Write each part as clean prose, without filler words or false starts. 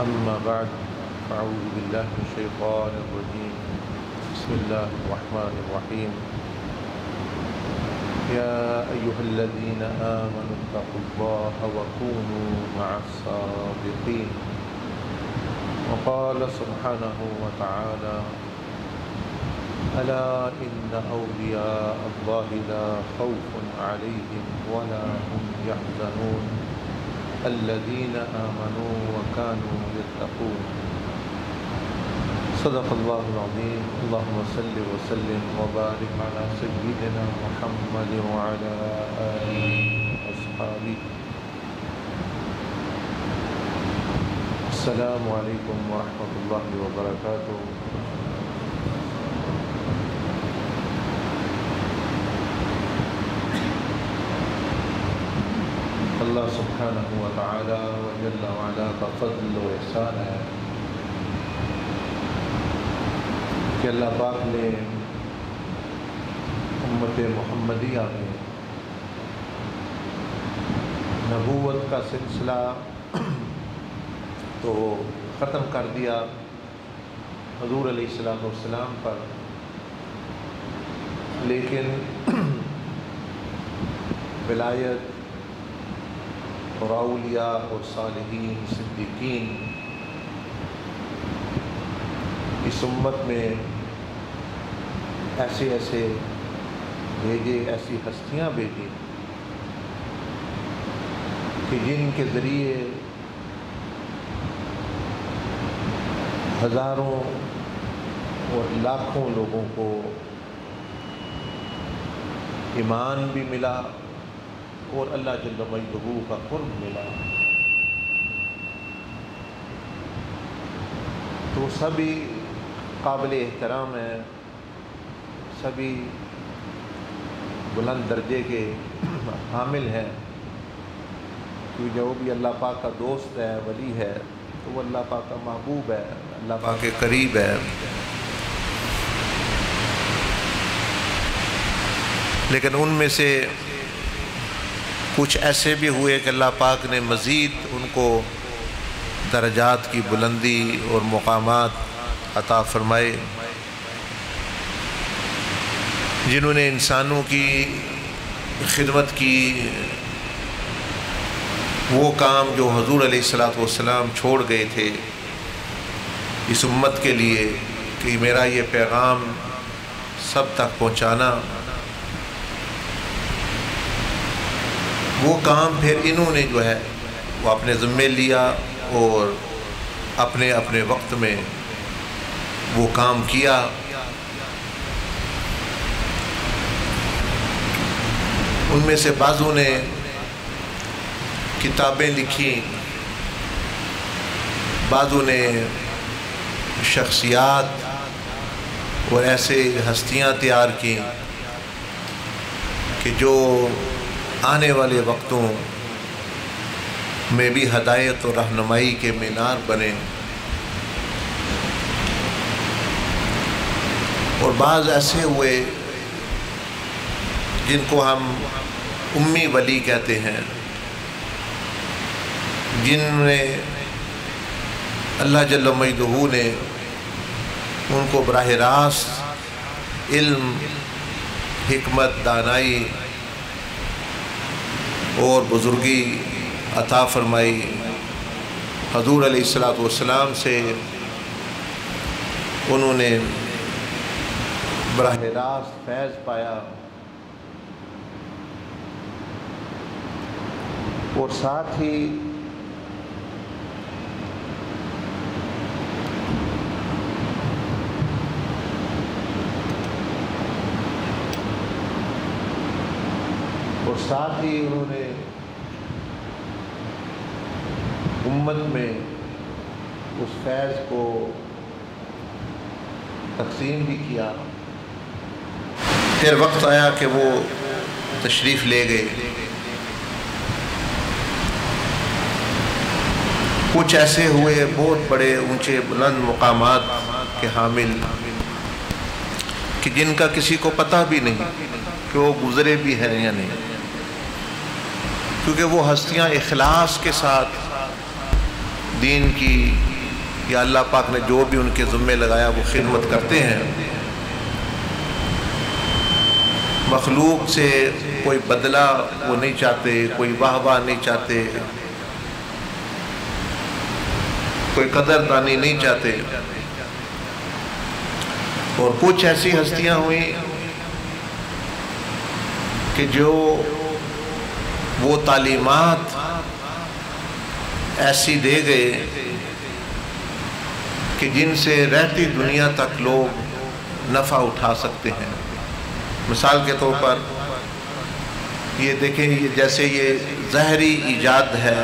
أما بعد فأعوذ بالله من الشيطان الرجيم. بسم الله الرحمن الرحيم. يا أيها الذين آمنوا اتقوا الله وكونوا مع الصادقين. وقال سبحانه وتعالى: ألا إن أولياء الله لا خوف عليهم ولا هم يحزنون الذين آمنوا وكانوا يتقون. صدق الله العظيم. اللهم صل وسلم وبارك على سيدنا محمد وعلى آله وأصحابه. السلام علیکم ورحمۃ اللہ وبرکاتہ. اللہ سبحانہ و تعالی و جل وعلا کا فضل و احسان ہے کہ اللہ پاک نے امت محمدیہ میں نبوت کا سلسلہ تو ختم کر دیا حضور علیہ السلام پر، لیکن ولایت اور اولیاء اور صالحین صدیقین اس امت میں ایسے بھیجے، ایسی ہستیاں بھیجی کہ جن کے ذریعے ہزاروں اور لاکھوں لوگوں کو ایمان بھی ملا اور اللہ جل مجدہ کا قرب ملا. تو سبھی قابل احترام ہیں، سبھی بلند درجے کے حامل ہیں، کیونکہ جو بھی اللہ پاک کا دوست ہے، ولی ہے، تو وہ اللہ پاک کا محبوب ہے، اللہ پاک کے قریب ہے. لیکن ان میں سے کچھ ایسے بھی ہوئے کہ اللہ پاک نے مزید ان کو درجات کی بلندی اور مقامات عطا فرمائے، جنہوں نے انسانوں کی خدمت کی، وہ کام جو حضور علیہ السلام چھوڑ گئے تھے اس امت کے لیے کہ میرا یہ پیغام سب تک پہنچانا، وہ کام پھر انہوں نے جو ہے وہ اپنے ذمے لیا اور اپنے وقت میں وہ کام کیا. ان میں سے بعضوں نے کتابیں لکھی، بعضوں نے شخصیات اور ایسے ہستیاں تیار کی کہ جو آنے والے وقتوں میں بھی ہدایت اور رہنمائی کے مینار بنے. اور بعض ایسے ہوئے جن کو ہم امی ولی کہتے ہیں، جن میں اللہ جل مجدہ نے ان کو براہ راست علم، حکمت، دانائی اور بزرگی عطا فرمائی. حضور علیہ السلام سے انہوں نے براہ راست فیض پایا، اور ساتھ ہی انہوں نے امت میں اس فیض کو تقسیم بھی کیا. پھر وقت آیا کہ وہ تشریف لے گئے. کچھ ایسے ہوئے بہت بڑے اونچے بلند مقامات کے حامل کہ جن کا کسی کو پتہ بھی نہیں کہ وہ گزرے بھی ہیں یا نہیں، کیونکہ وہ ہستیاں اخلاص کے ساتھ دین کی یا اللہ پاک نے جو بھی ان کے ذمے لگایا وہ خدمت کرتے ہیں. مخلوق سے کوئی بدلہ وہ نہیں چاہتے، کوئی واہ واہ نہیں چاہتے، کوئی قدردانی نہیں چاہتے. اور کچھ ایسی ہستیاں ہوئیں کہ جو وہ تعلیمات ایسی دے گئے کہ جن سے رہتی دنیا تک لوگ نفع اٹھا سکتے ہیں. مثال کے طور پر یہ دیکھیں، یہ جیسے یہ ظاہری ایجاد ہے،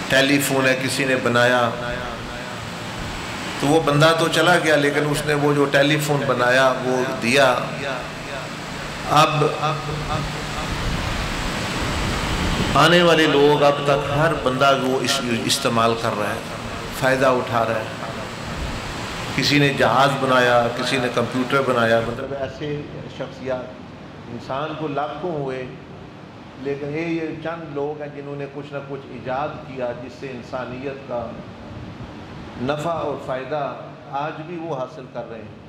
ٹیلی فون ہے، کسی نے بنایا تو وہ بندہ تو چلا گیا، لیکن اس نے وہ جو ٹیلی فون بنایا وہ دیا. اب آنے والے لوگ اب تک ہر بندہ وہ استعمال کر رہا ہے، فائدہ اٹھا رہا ہے. کسی نے جہاز بنایا، کسی نے کمپیوٹر بنایا. مطلب ایسے شخصیات انسان کو لاکھوں ہوئے، لیکن یہ چند لوگ ہیں جنہوں نے کچھ نہ کچھ ایجاد کیا جس سے انسانیت کا نفع اور فائدہ آج بھی وہ حاصل کر رہے ہیں.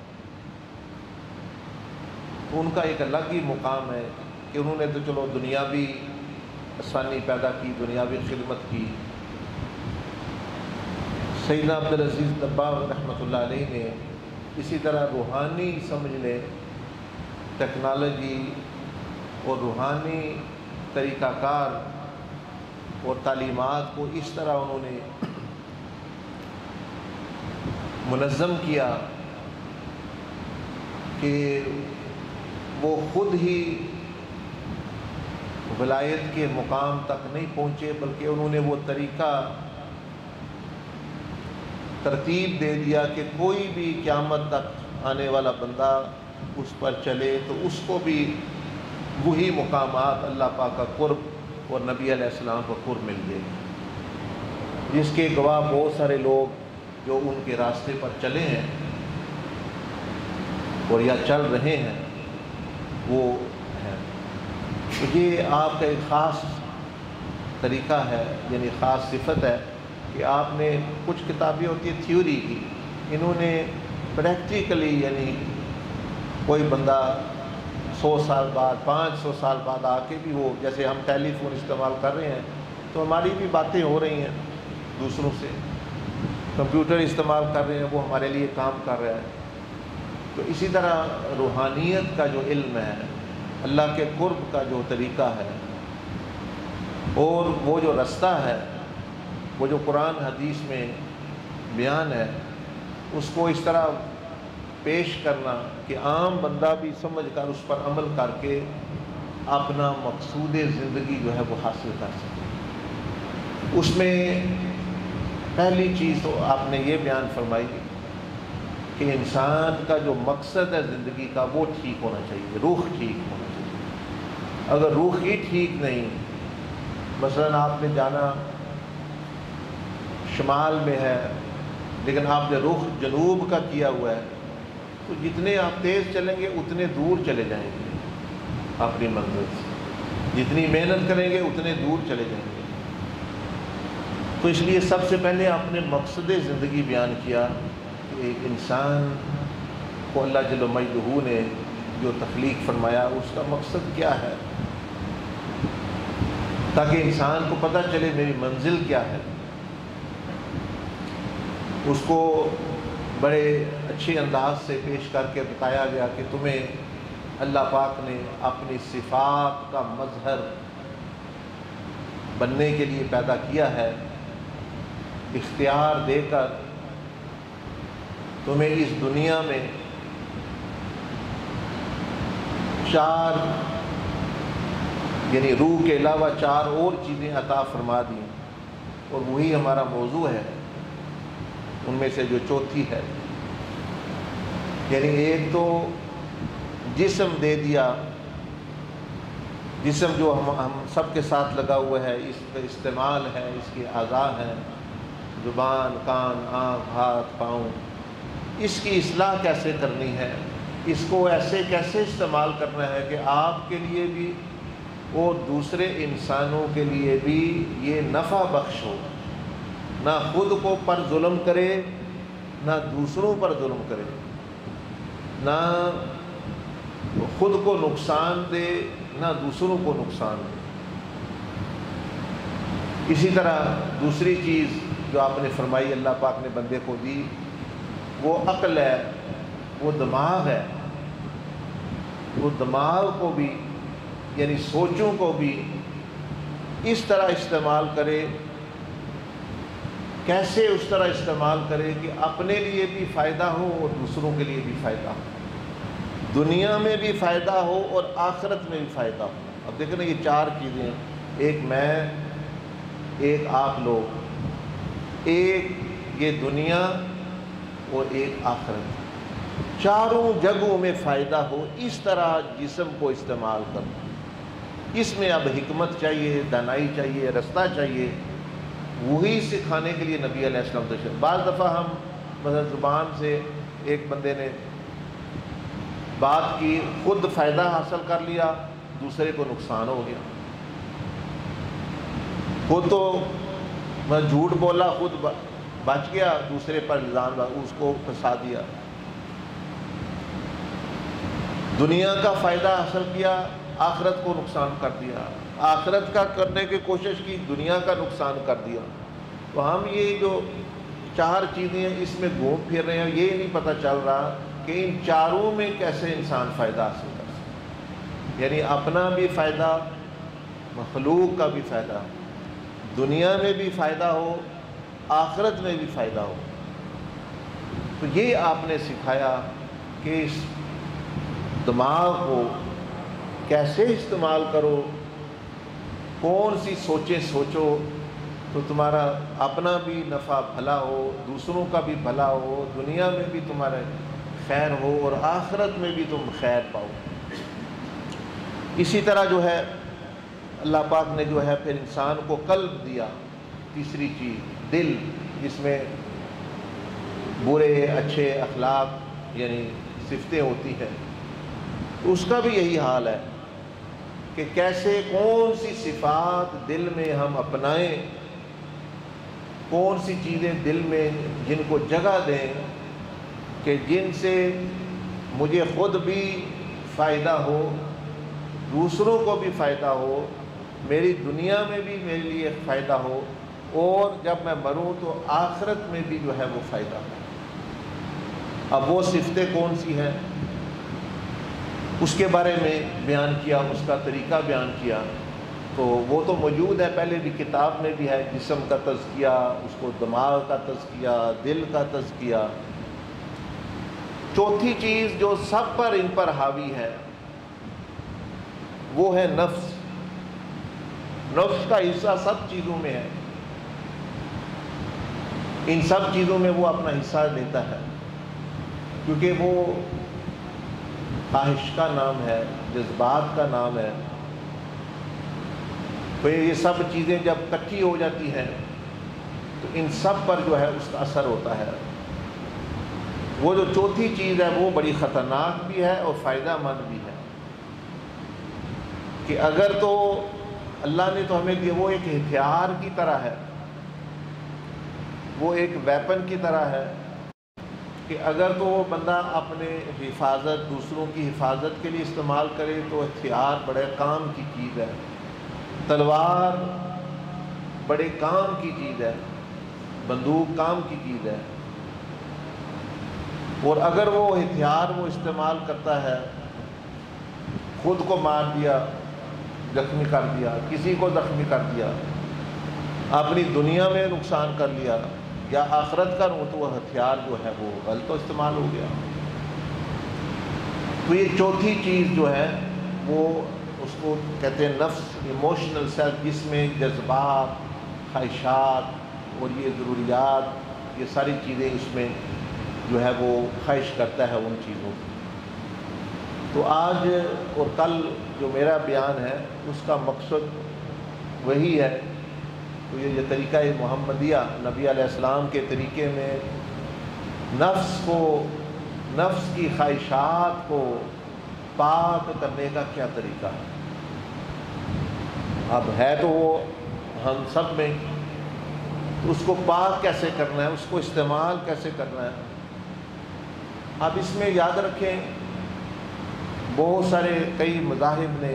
تو ان کا ایک الگ ہی مقام ہے کہ انہوں نے تو چلو دنیاوی آسانی پیدا کی، دنیاوی خدمت کی. سیدنا عبدالعزیز دباغ رحمۃ اللہ علیہ نے اسی طرح روحانی سمجھ لیں ٹیکنالوجی اور روحانی طریقہ کار اور تعلیمات کو اس طرح انہوں نے منظم کیا کہ وہ خود ہی ولایت کے مقام تک نہیں پہنچے، بلکہ انہوں نے وہ طریقہ ترتیب دے دیا کہ کوئی بھی قیامت تک آنے والا بندہ اس پر چلے تو اس کو بھی وہی مقامات اللہ پاک کا قرب اور نبی علیہ السلام کا قرب مل گئے، جس کے گواہ بہت سارے لوگ جو ان کے راستے پر چلے ہیں اور یا چل رہے ہیں وہ ہیں. تو یہ آپ کا ایک خاص طریقہ ہے، یعنی خاص صفت ہے کہ آپ نے کچھ کتابیں ہوتی ہیں تھیوری کی، انہوں نے پریکٹیکلی یعنی کوئی بندہ 100 سال بعد 500 سال بعد آ کے بھی وہ، جیسے ہم ٹیلی فون استعمال کر رہے ہیں تو ہماری بھی باتیں ہو رہی ہیں دوسروں سے، کمپیوٹر استعمال کر رہے ہیں وہ ہمارے لیے کام کر رہا ہے. تو اسی طرح روحانیت کا جو علم ہے، اللہ کے قرب کا جو طریقہ ہے اور وہ جو رستہ ہے، وہ جو قرآن حدیث میں بیان ہے، اس کو اس طرح پیش کرنا کہ عام بندہ بھی سمجھ کر اس پر عمل کر کے اپنا مقصود زندگی جو ہے وہ حاصل کر سکے. اس میں پہلی چیز تو آپ نے یہ بیان فرمائی کہ انسان کا جو مقصد ہے زندگی کا وہ ٹھیک ہونا چاہیے، روح ٹھیک ہونا چاہیے. اگر روح ہی ٹھیک نہیں، مثلا آپ نے جانا شمال میں ہے لیکن آپ نے رخ جنوب کا کیا ہوا ہے، تو جتنے آپ تیز چلیں گے اتنے دور چلے جائیں گے اپنی منزل سے، جتنی محنت کریں گے اتنے دور چلے جائیں گے. تو اس لیے سب سے پہلے آپ نے مقصد زندگی بیان کیا کہ ایک انسان کو اللہ جل مجدہ نے جو تخلیق فرمایا اس کا مقصد کیا ہے، تاکہ انسان کو پتہ چلے میری منزل کیا ہے. اس کو بڑے اچھے انداز سے پیش کر کے بتایا گیا کہ تمہیں اللہ پاک نے اپنی صفات کا مظہر بننے کے لیے پیدا کیا ہے، اختیار دے کر تمہیں اس دنیا میں 4 یعنی روح کے علاوہ 4 اور چیزیں عطا فرما دی، اور وہی ہمارا موضوع ہے. ان میں سے جو چوتھی ہے، یعنی ایک تو جسم دے دیا، جسم جو ہم سب کے ساتھ لگا ہوا ہے، اس کا استعمال ہے، اس کے اعضاء ہیں، زبان، کان، آنکھ، ہاتھ، پاؤں. اس کی اصلاح کیسے کرنی ہے، اس کو ایسے کیسے استعمال کرنا ہے کہ آپ کے لیے بھی اور دوسرے انسانوں کے لیے بھی یہ نفع بخش ہو. نہ خود کو پر ظلم کرے نہ دوسروں پر ظلم کرے، نہ خود کو نقصان دے نہ دوسروں کو نقصان دے۔ اسی طرح دوسری چیز جو آپ نے فرمائی اللہ پاک نے بندے کو دی وہ عقل ہے، وہ دماغ ہے۔ وہ دماغ کو بھی یعنی سوچوں کو بھی اس طرح استعمال کرے، کیسے اس طرح استعمال کرے کہ اپنے لیے بھی فائدہ ہو اور دوسروں کے لیے بھی فائدہ ہو، دنیا میں بھی فائدہ ہو اور آخرت میں بھی فائدہ ہو۔ اب دیکھیں نا، یہ چار چیزیں، ایک میں، ایک آپ لوگ، ایک یہ دنیا اور ایک آخرت، چاروں جگہوں میں فائدہ ہو، اس طرح جسم کو استعمال کرنا۔ اس میں اب حکمت چاہیے، دانائی چاہیے، رستہ چاہیے، وہی سکھانے کے لیے نبی علیہ السلام تشریف۔ بعض دفعہ ہم مثلا زبان سے ایک بندے نے بات کی، خود فائدہ حاصل کر لیا، دوسرے کو نقصان ہو گیا۔ خود تو میں جھوٹ بولا، خود بچ گیا، دوسرے پر الزام لگا، اس کو پھنسا دیا۔ دنیا کا فائدہ حاصل کیا، آخرت کو نقصان کر دیا، آخرت کا کرنے کی کوشش کی، دنیا کا نقصان کر دیا۔ تو ہم یہ جو چار چیزیں ہیں اس میں گھوم پھر رہے ہیں، یہ نہیں پتہ چل رہا کہ ان چاروں میں کیسے انسان فائدہ حاصل کر سکے، یعنی اپنا بھی فائدہ، مخلوق کا بھی فائدہ، دنیا میں بھی فائدہ ہو، آخرت میں بھی فائدہ ہو۔ تو یہ آپ نے سکھایا کہ اس دماغ کو کیسے استعمال کرو، کون سی سوچیں سوچو تو تمہارا اپنا بھی نفع بھلا ہو، دوسروں کا بھی بھلا ہو، دنیا میں بھی تمہارے خیر ہو اور آخرت میں بھی تم خیر پاؤ۔ اسی طرح جو ہے اللہ پاک نے جو ہے پھر انسان کو قلب دیا، تیسری چیز دل، جس میں برے اچھے اخلاق یعنی صفتیں ہوتی ہیں۔ اس کا بھی یہی حال ہے کہ کیسے کون سی صفات دل میں ہم اپنائیں، کون سی چیزیں دل میں جن کو جگہ دیں کہ جن سے مجھے خود بھی فائدہ ہو، دوسروں کو بھی فائدہ ہو، میری دنیا میں بھی میرے لیے فائدہ ہو، اور جب میں مروں تو آخرت میں بھی جو ہے وہ فائدہ ہو۔ اب وہ صفتیں کون سی ہیں اس کے بارے میں بیان کیا، اس کا طریقہ بیان کیا۔ تو وہ تو موجود ہے پہلے بھی، کتاب میں بھی ہے، جسم کا تزکیہ، اس کو دماغ کا تزکیہ، دل کا تزکیہ۔ چوتھی چیز جو سب پر ان پر حاوی ہے وہ ہے نفس۔ نفس کا حصہ سب چیزوں میں ہے، ان سب چیزوں میں وہ اپنا حصہ لیتا ہے، کیونکہ وہ خواہش کا نام ہے، جذبات کا نام ہے۔ تو یہ سب چیزیں جب اکٹھی ہو جاتی ہیں تو ان سب پر جو ہے اس کا اثر ہوتا ہے۔ وہ جو چوتھی چیز ہے وہ بڑی خطرناک بھی ہے اور فائدہ مند بھی ہے، کہ اگر تو اللہ نے تو ہمیں دیا، وہ ایک ہتھیار کی طرح ہے، وہ ایک ویپن کی طرح ہے، کہ اگر تو وہ بندہ اپنے حفاظت، دوسروں کی حفاظت کے لیے استعمال کرے تو ہتھیار بڑے کام کی چیز ہے، تلوار بڑے کام کی چیز ہے، بندوق کام کی چیز ہے۔ اور اگر وہ ہتھیار وہ استعمال کرتا ہے، خود کو مار دیا، زخمی کر دیا، کسی کو زخمی کر دیا، اپنی دنیا میں نقصان کر لیا یا آخرت کا، تو وہ ہتھیار جو ہے وہ غلط استعمال ہو گیا۔ تو یہ چوتھی چیز جو ہے وہ اس کو کہتے ہیں نفس، ایموشنل سیلف، جس میں جذبات، خواہشات اور یہ ضروریات، یہ ساری چیزیں اس میں جو ہے وہ خواہش کرتا ہے ان چیزوں کی۔ تو آج اور کل جو میرا بیان ہے اس کا مقصد وہی ہے۔ تو یہ طریقہ محمدیہ، نبی علیہ السلام کے طریقے میں نفس کو، نفس کی خواہشات کو پاک کرنے کا کیا طریقہ ہے۔ اب ہے تو وہ ہم سب میں، تو اس کو پاک کیسے کرنا ہے، اس کو استعمال کیسے کرنا ہے۔ اب اس میں یاد رکھیں بہت سارے کئی مذاہب نے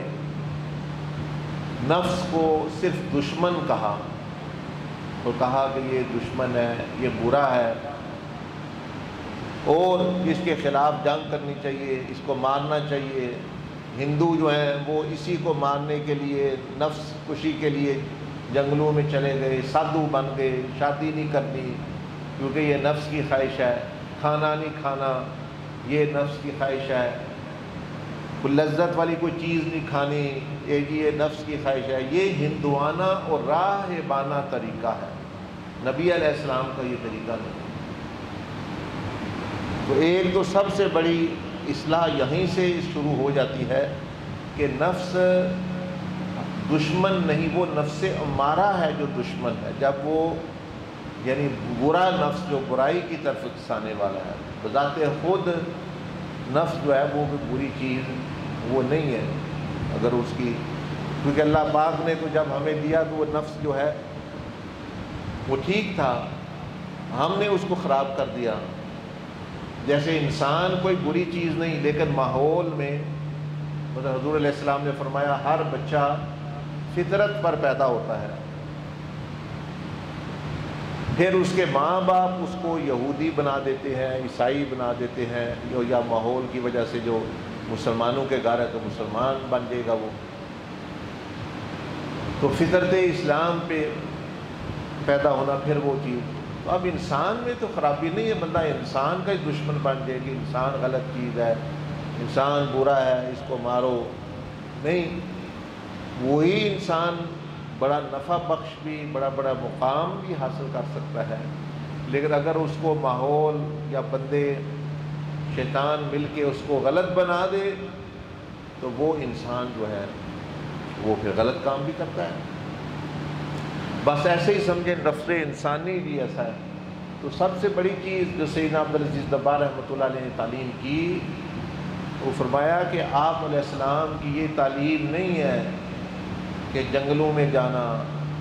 نفس کو صرف دشمن کہا اور کہا کہ یہ دشمن ہے، یہ برا ہے اور اس کے خلاف جنگ کرنی چاہیے، اس کو مارنا چاہیے۔ ہندو جو ہیں وہ اسی کو مارنے کے لیے، نفس کشی کے لیے جنگلوں میں چلے گئے، سادھو بن گئے، شادی نہیں کرنی کیونکہ یہ نفس کی خواہش ہے، کھانا نہیں کھانا یہ نفس کی خواہش ہے، کوئی لذت والی کوئی چیز نہیں کھانی یہ نفس کی خواہش ہے۔ یہ ہندوانہ اور راہبانہ طریقہ ہے، نبی علیہ السلام کا یہ طریقہ نہیں۔ تو ایک تو سب سے بڑی اصلاح یہیں سے شروع ہو جاتی ہے کہ نفس دشمن نہیں، وہ نفس امارہ ہے جو دشمن ہے۔ جب وہ یعنی برا نفس جو برائی کی طرف اکسانے والا ہے، بذات خود نفس جو ہے وہ بری چیز وہ نہیں ہے اگر اس کی، کیونکہ اللہ پاک نے تو جب ہمیں دیا تو وہ نفس جو ہے وہ ٹھیک تھا، ہم نے اس کو خراب کر دیا۔ جیسے انسان کوئی بری چیز نہیں، لیکن ماحول میں مطلب حضور علیہ السلام نے فرمایا ہر بچہ فطرت پر پیدا ہوتا ہے، پھر اس کے ماں باپ اس کو یہودی بنا دیتے ہیں، عیسائی بنا دیتے ہیں، یا ماحول کی وجہ سے جو مسلمانوں کے گھر ہے تو مسلمان بن جائے گا وہ، تو فطرت اسلام پہ پیدا ہونا پھر وہ چیز۔ تو اب انسان میں تو خرابی نہیں ہے، بندہ انسان کا ہی دشمن بن جائے کہ انسان غلط چیز ہے، انسان برا ہے، اس کو مارو، نہیں، وہی انسان بڑا نفع بخش بھی، بڑا بڑا مقام بھی حاصل کر سکتا ہے، لیکن اگر اس کو ماحول یا بندے شیطان مل کے اس کو غلط بنا دے تو وہ انسان جو ہے وہ پھر غلط کام بھی کرتا ہے۔ بس ایسے ہی سمجھیں نفس انسانی بھی ایسا ہے۔ تو سب سے بڑی چیز جو سیدنا عبدالعزیز دبار رحمۃ اللہ علیہ نے تعلیم کی، وہ فرمایا کہ آپ علیہ السلام کی یہ تعلیم نہیں ہے کہ جنگلوں میں جانا،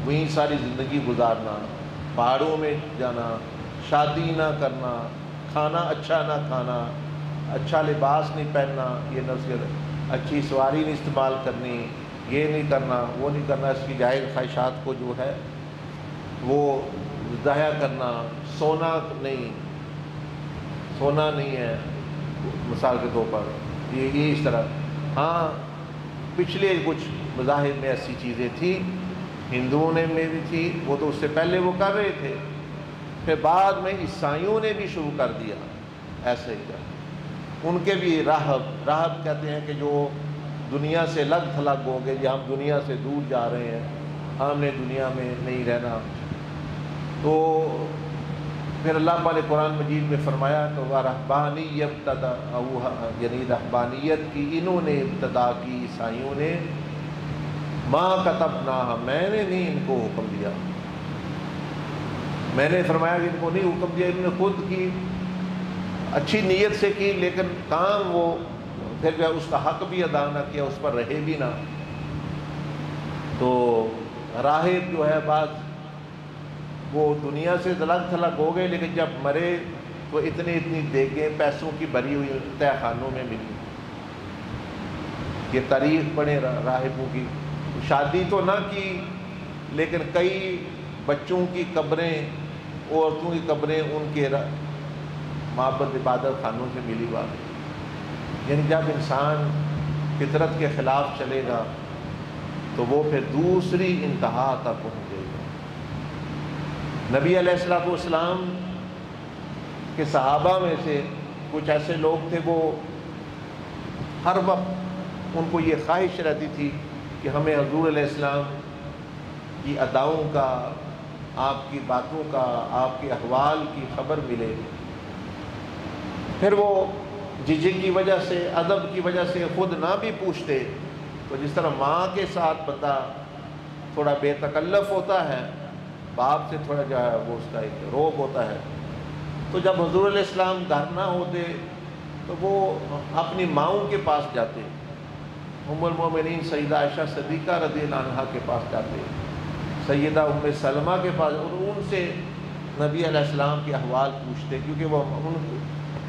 وہیں ساری زندگی گزارنا، پہاڑوں میں جانا، شادی نہ کرنا، کھانا اچھا نہ کھانا، اچھا لباس نہیں پہننا، یہ نفس، اچھی سواری نہیں استعمال کرنی، یہ نہیں کرنا، وہ نہیں کرنا، اس کی جائز خواہشات کو جو ہے وہ ضائع کرنا، سونا نہیں ہے مثال کے طور پر، یہ اس طرح۔ ہاں پچھلے کچھ مذاہب میں ایسی چیزیں تھیں، ہندوؤں نے میں بھی تھی، وہ تو اس سے پہلے وہ کر رہے تھے، پھر بعد میں عیسائیوں نے بھی شروع کر دیا ایسے ہی کر، ان کے بھی راہب کہتے ہیں کہ جو دنیا سے لگ تھلگ ہو گئے، یا ہم دنیا سے دور جا رہے ہیں، ہم نے دنیا میں نہیں رہنا۔ تو پھر اللہ پاک نے قرآن مجید میں فرمایا تو رہبانیت یعنی رہبانیت کی انہوں نے ابتدا کی عیسائیوں نے، ما کتبناہا، میں نے نہیں ان کو حکم دیا، میں نے فرمایا کہ ان کو نہیں حکم دیا، انہوں نے خود کی اچھی نیت سے کی، لیکن کام وہ پھر جو اس کا حق بھی ادا نہ کیا، اس پر رہے بھی نہ۔ تو راہب جو ہے بعض وہ دنیا سے دلگ تھلگ ہو گئے، لیکن جب مرے تو اتنی دیگیں پیسوں کی بھری ہوئی تہ خانوں میں ملی۔ یہ تاریخ پڑھیں راہبوں کی، شادی تو نہ کی لیکن کئی بچوں کی قبریں، عورتوں کی قبریں ان کے معبد عبادت خانوں سے ملی بات۔ یعنی جب انسان فطرت کے خلاف چلے گا تو وہ پھر دوسری انتہا تک پہنچ جائے گا۔ نبی علیہ الصلوۃ والسلام کے صحابہ میں سے کچھ ایسے لوگ تھے، وہ ہر وقت ان کو یہ خواہش رہتی تھی کہ ہمیں حضور علیہ السلام کی اداؤں کا، آپ کی باتوں کا، آپ کے احوال کی خبر ملے۔ پھر وہ جھجک کی وجہ سے، ادب کی وجہ سے خود نہ بھی پوچھتے، تو جس طرح ماں کے ساتھ بندہ تھوڑا بے تکلف ہوتا ہے، باپ سے تھوڑا جو ہے وہ اس کا ایک روب ہوتا ہے، تو جب حضور علیہ السلام گھر نہ ہوتے تو وہ اپنی ماؤں کے پاس جاتے، ام المومنین سیدہ عائشہ صدیقہ رضی اللہ عنہا کے پاس جاتے، سیدہ ام سلمہ کے پاس، اور ان سے نبی علیہ السلام کے احوال پوچھتے، کیونکہ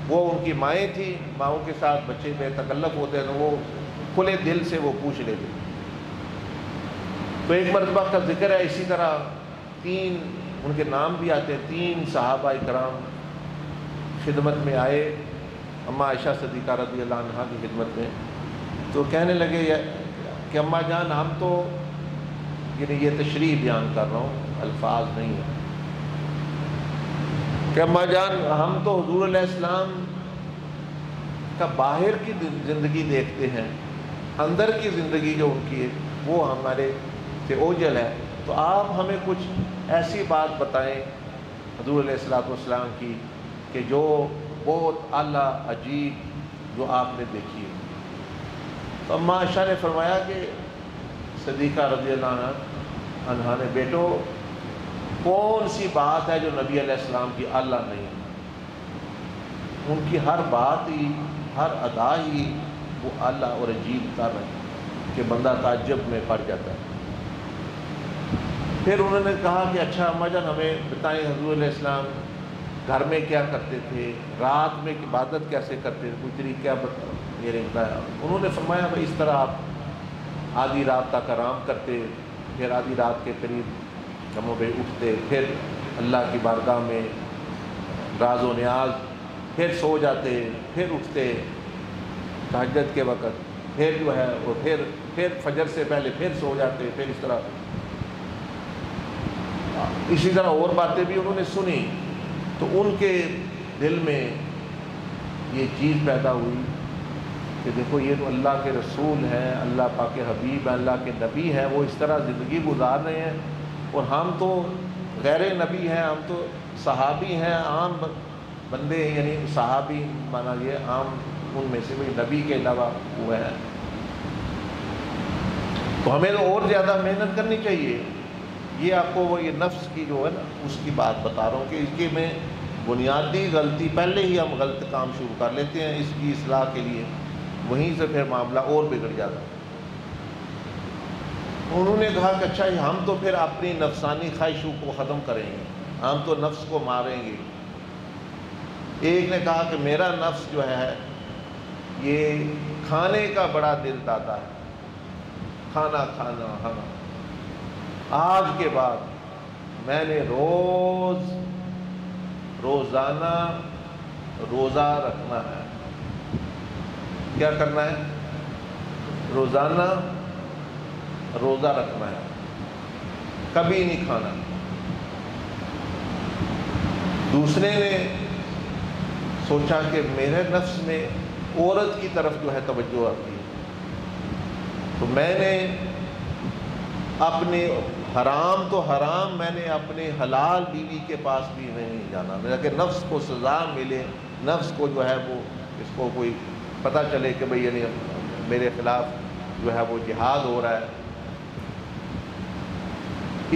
وہ ان کی مائیں تھیں، ماؤں کے ساتھ بچے بے تکلف ہوتے ہیں تو وہ کھلے دل سے وہ پوچھ لیتے۔ تو ایک مرتبہ کا ذکر ہے، اسی طرح 3 ان کے نام بھی آتے ہیں، 3 صحابہ کرام خدمت میں آئے اماں عائشہ صدیقہ رضی اللہ عنہا کی خدمت میں، تو کہنے لگے کہ اماں جان ہم تو، یعنی یہ تشریح بیان کر رہا ہوں، الفاظ نہیں ہیں، کہ اماں جان ہم تو حضور علیہ السلام کا باہر کی زندگی دیکھتے ہیں، اندر کی زندگی جو ان کی ہے وہ ہمارے سے اوجھل ہے، تو آپ ہمیں کچھ ایسی بات بتائیں حضور علیہ السلام کی کہ جو بہت اعلیٰ عجیب جو آپ نے دیکھی ہے۔ تو اماں عائشہ نے فرمایا کہ صدیقہ رضی اللہ عنہا نے، بیٹو کون سی بات ہے جو نبی علیہ السلام کی اعلیٰ نہیں ہے؟ ان کی ہر بات ہی، ہر ادا ہی وہ اعلیٰ اور عجیب تر ہے کہ بندہ تعجب میں پڑ جاتا ہے۔ پھر انہوں نے کہا کہ اچھا اماں جان ہمیں بتائیں حضور علیہ السلام گھر میں کیا کرتے تھے، رات میں عبادت کیسے کرتے تھے، کوئی طریقہ بتایا۔ انہوں نے فرمایا بھائی اس طرح آپ آدھی رات تک آرام کرتے، پھر آدھی رات کے قریب کم و بیش اٹھتے، پھر اللہ کی بارگاہ میں راز و نیاز، پھر سو جاتے، پھر اٹھتے تہجد کے وقت، پھر جو ہے وہ پھر فجر سے پہلے پھر سو جاتے، پھر اس طرح اسی طرح اور باتیں بھی انہوں نے سنی۔ تو ان کے دل میں یہ چیز پیدا ہوئی کہ دیکھو یہ تو اللہ کے رسول ہیں، اللہ پاک حبیب ہیں، اللہ کے نبی ہیں، وہ اس طرح زندگی گزار رہے ہیں، اور ہم تو غیر نبی ہیں، ہم تو صحابی ہیں، عام بندے، یعنی صحابی مانا یہ عام ان میں سے کوئی نبی کے علاوہ ہوئے ہیں، تو ہمیں تو اور زیادہ محنت کرنی چاہیے۔ یہ آپ کو وہ یہ نفس کی جو ہے نا اس کی بات بتا رہا ہوں کہ اس کے میں بنیادی غلطی، پہلے ہی ہم غلط کام شروع کر لیتے ہیں اس کی اصلاح کے لیے، وہیں سے پھر معاملہ اور بگڑ جاتا ہے۔ انہوں نے کہا کہ اچھا ہم تو پھر اپنی نفسانی خواہشوں کو ختم کریں گے، ہم تو نفس کو ماریں گے۔ ایک نے کہا کہ میرا نفس جو ہے یہ کھانے کا بڑا دل داتا ہے، کھانا کھانا، آج کے بعد میں نے روزانہ روزہ رکھنا ہے۔ کیا کرنا ہے؟ روزانہ روزہ رکھنا ہے، کبھی نہیں کھانا۔ دوسرے نے سوچا کہ میرے نفس میں عورت کی طرف جو ہے توجہ آتی ہے، تو میں نے اپنے حرام تو حرام، میں نے اپنے حلال بیوی کے پاس بھی نہیں جانا، تاکہ نفس کو سزا ملے، نفس کو جو ہے وہ اس کو کوئی پتہ چلے کہ بھئی یعنی میرے خلاف جو ہے وہ جہاد ہو رہا ہے۔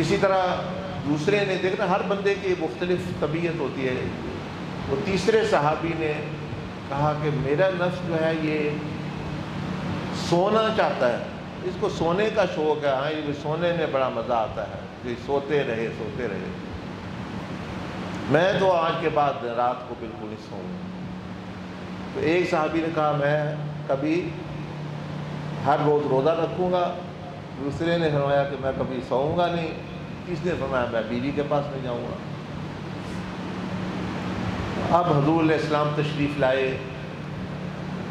اسی طرح دوسرے نے، دیکھنا ہر بندے کی مختلف طبیعت ہوتی ہے۔ وہ تیسرے صحابی نے کہا کہ میرا نفس جو ہے یہ سونا چاہتا ہے، اس کو سونے کا شوق ہے، ہاں یہ سونے میں بڑا مزہ آتا ہے، یہ سوتے رہے۔ میں تو آج کے بعد رات کو بالکل نہیں سوؤں۔ تو ایک صحابی نے کہا میں کبھی ہر روز روزہ رکھوں گا، دوسرے نے فرمایا کہ میں کبھی سوؤں گا نہیں، تیسرے نے فرمایا میں بیوی کے پاس نہیں جاؤں گا۔ اب حضور علیہ السلام تشریف لائے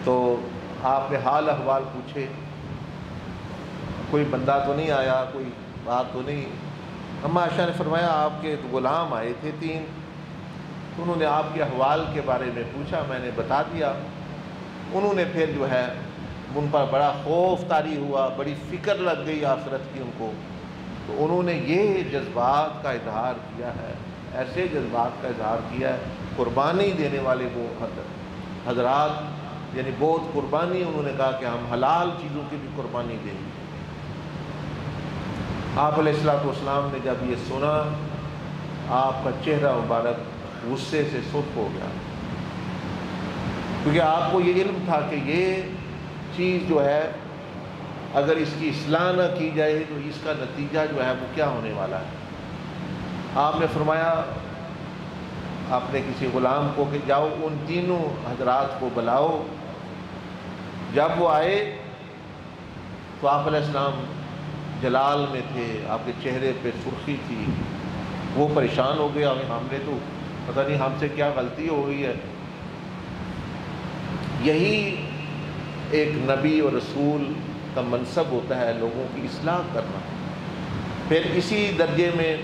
تو آپ نے حال احوال پوچھے، کوئی بندہ تو نہیں آیا، کوئی بات تو نہیں۔ اماں عائشہ نے فرمایا آپ کے غلام آئے تھے 3، تو انہوں نے آپ کے احوال کے بارے میں پوچھا، میں نے بتا دیا۔ انہوں نے پھر جو ہے ان پر بڑا خوف طاری ہوا، بڑی فکر لگ گئی آخرت کی ان کو، تو انہوں نے یہ جذبات کا اظہار کیا ہے، ایسے جذبات کا اظہار کیا ہے، قربانی دینے والے وہ حضرات، یعنی بہت قربانی، انہوں نے کہا کہ ہم حلال چیزوں کی بھی قربانی دیں گے۔ آپ علیہ السلام نے جب یہ سنا، آپ کا چہرہ مبارک غصے سے سرخ ہو گیا، کیونکہ آپ کو یہ علم تھا کہ یہ چیز جو ہے اگر اس کی اصلاح نہ کی جائے تو اس کا نتیجہ جو ہے وہ کیا ہونے والا ہے؟ آپ نے فرمایا آپ نے کسی غلام کو کہ جاؤ ان تینوں حضرات کو بلاؤ۔ جب وہ آئے تو آپ علیہ السلام جلال میں تھے، آپ کے چہرے پہ سرخی تھی، وہ پریشان ہو گیا، ہم نے تو پتہ نہیں ہم سے کیا غلطی ہو گئی ہے۔ یہی ایک نبی اور رسول کا منصب ہوتا ہے، لوگوں کی اصلاح کرنا۔ پھر اسی درجے میں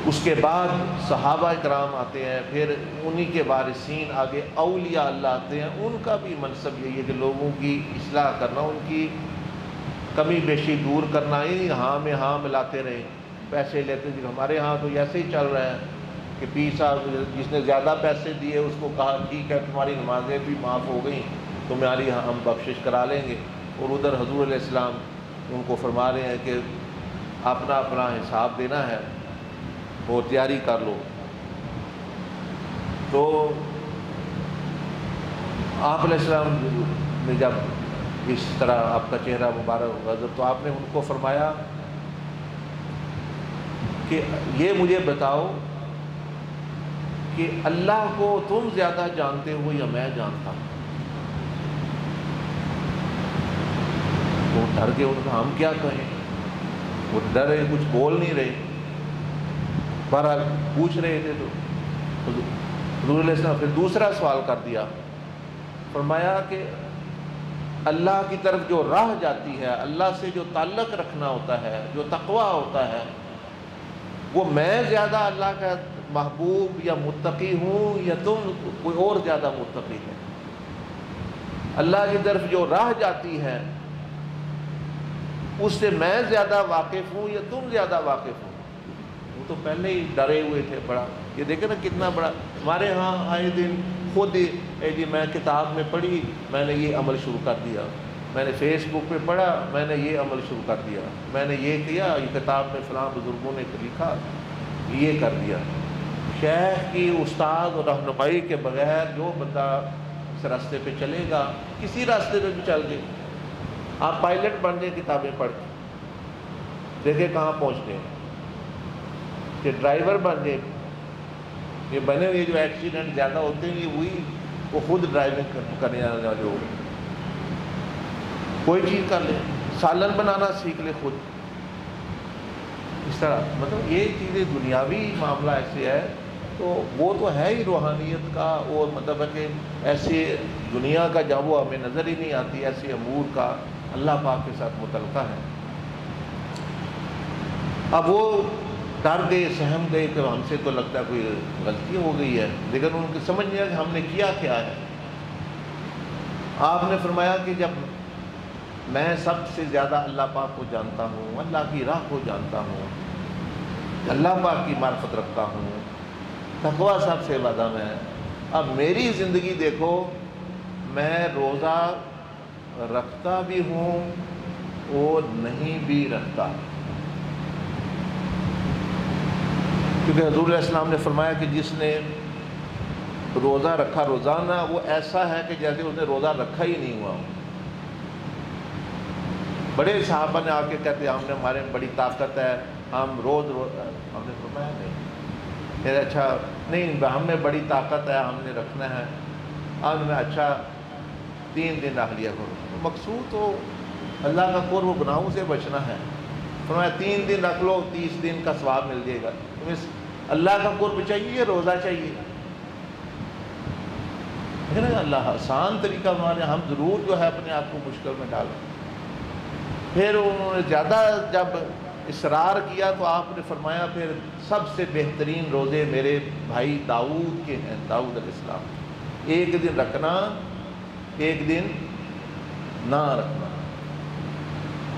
اس کے بعد صحابہ کرام آتے ہیں، پھر انہی کے وارثین آگے اولیاء اللہ آتے ہیں، ان کا بھی منصب یہی ہے کہ لوگوں کی اصلاح کرنا، ان کی کمی بیشی دور کرنا۔ یہ ہاں میں ہاں ملاتے رہے، پیسے لیتے تھے، ہمارے ہاں تو ایسے ہی چل رہا ہے کہ پیر صاحب جس نے زیادہ پیسے دیے اس کو کہا ٹھیک ہے تمہاری نمازیں بھی معاف ہو گئیں، تمہاری ہم بخشش کرا لیں گے، اور ادھر حضور علیہ السلام ان کو فرما رہے ہیں کہ اپنا اپنا حساب دینا ہے وہ تیاری کر لو۔ تو آپ علیہ السلام نے جب اس طرح آپ کا چہرہ مبارک غضب، تو آپ نے ان کو فرمایا کہ یہ مجھے بتاؤ کہ اللہ کو تم زیادہ جانتے ہو یا میں جانتا ہوں؟ وہ ڈر کے ان کا ہم کیا کہیں، وہ ڈر رہے، کچھ بول نہیں رہے، بہرحال پوچھ رہے تھے۔ تو حضور علیہ السلام پھر دوسرا سوال کر دیا، فرمایا کہ اللہ کی طرف جو راہ جاتی ہے، اللہ سے جو تعلق رکھنا ہوتا ہے، جو تقوی ہوتا ہے، وہ میں زیادہ اللہ کا محبوب یا متقی ہوں یا تم کوئی اور زیادہ متقی ہے؟ اللہ کی طرف جو راہ جاتی ہے اس سے میں زیادہ واقف ہوں یا تم زیادہ واقف ہوں؟ وہ تو پہلے ہی ڈرے ہوئے تھے بڑا۔ یہ دیکھیں نا کتنا بڑا، ہمارے ہاں آئے دن خود جی میں کتاب میں پڑھی، میں نے یہ عمل شروع کر دیا، میں نے فیس بک پہ پڑھا، میں نے یہ عمل شروع کر دیا، میں نے یہ کیا، یہ کتاب میں فلاں بزرگوں نے لکھا، یہ کر دیا۔ شیخ کی استاد اور رہنمائی کے بغیر جو بندہ اس راستے پہ چلے گا، کسی راستے پہ بھی چل گئے، آپ پائلٹ بن جائیں کتابیں پڑھ کے، دیکھیں کہاں پہنچ گئے، کہ ڈرائیور بن جائے، یہ بنے ہوئے جو ایکسیڈنٹ زیادہ ہوتے ہیں یہ وہی وہ خود ڈرائیونگ کرنے والے ہو گئے۔ کوئی چیز کر لے، سالن بنانا سیکھ لے خود، اس طرح مطلب یہ چیزیں دنیاوی معاملہ ایسے ہے، تو وہ تو ہے ہی روحانیت کا، اور مطلب ہے کہ ایسے دنیا کا جب وہ ہمیں نظر ہی نہیں آتی، ایسے امور کا اللہ پاک کے ساتھ متعلقہ ہے۔ اب وہ ڈر گئے، سہم گئے کہ ہم سے تو لگتا ہے کوئی غلطی ہو گئی ہے، لیکن ان کو سمجھ نہیں آیا کہ ہم نے کیا کیا ہے۔ آپ نے فرمایا کہ جب میں سب سے زیادہ اللہ پاک کو جانتا ہوں، اللہ کی راہ کو جانتا ہوں، اللہ پاک کی معرفت رکھتا ہوں، تقویٰ سب سے زیادہ میں، اب میری زندگی دیکھو، میں روزہ رکھتا بھی ہوں اور نہیں بھی رکھتا، کیونکہ حضور علیہ السلام نے فرمایا کہ جس نے روزہ رکھا روزانہ، وہ ایسا ہے کہ جیسے اس نے روزہ رکھا ہی نہیں ہوا۔ بڑے صحابہ نے آ کے کہتے ہم نے ہمارے میں بڑی طاقت ہے، ہم روز ہم نے فرمایا نہیں، پھر اچھا نہیں ہم میں بڑی طاقت ہے، ہم نے رکھنا ہے، ہم نے اچھا 3 دن رکھ لیا کرو، مقصود تو اللہ کا قرب گناہوں سے بچنا ہے، فرمایا 3 دن رکھ لو، 30 دن کا ثواب مل جائے گا۔ تمہیں اللہ کا قرب چاہیے، روزہ چاہیے، لیکن اللہ آسان طریقہ ہمارے، ہم ضرور جو ہے اپنے آپ کو مشکل میں ڈالیں۔ پھر انہوں نے زیادہ جب اصرار کیا تو آپ نے فرمایا پھر سب سے بہترین روزے میرے بھائی داؤد کے ہیں، داؤد علیہ السلام، 1 دن رکھنا 1 دن نہ رکھنا۔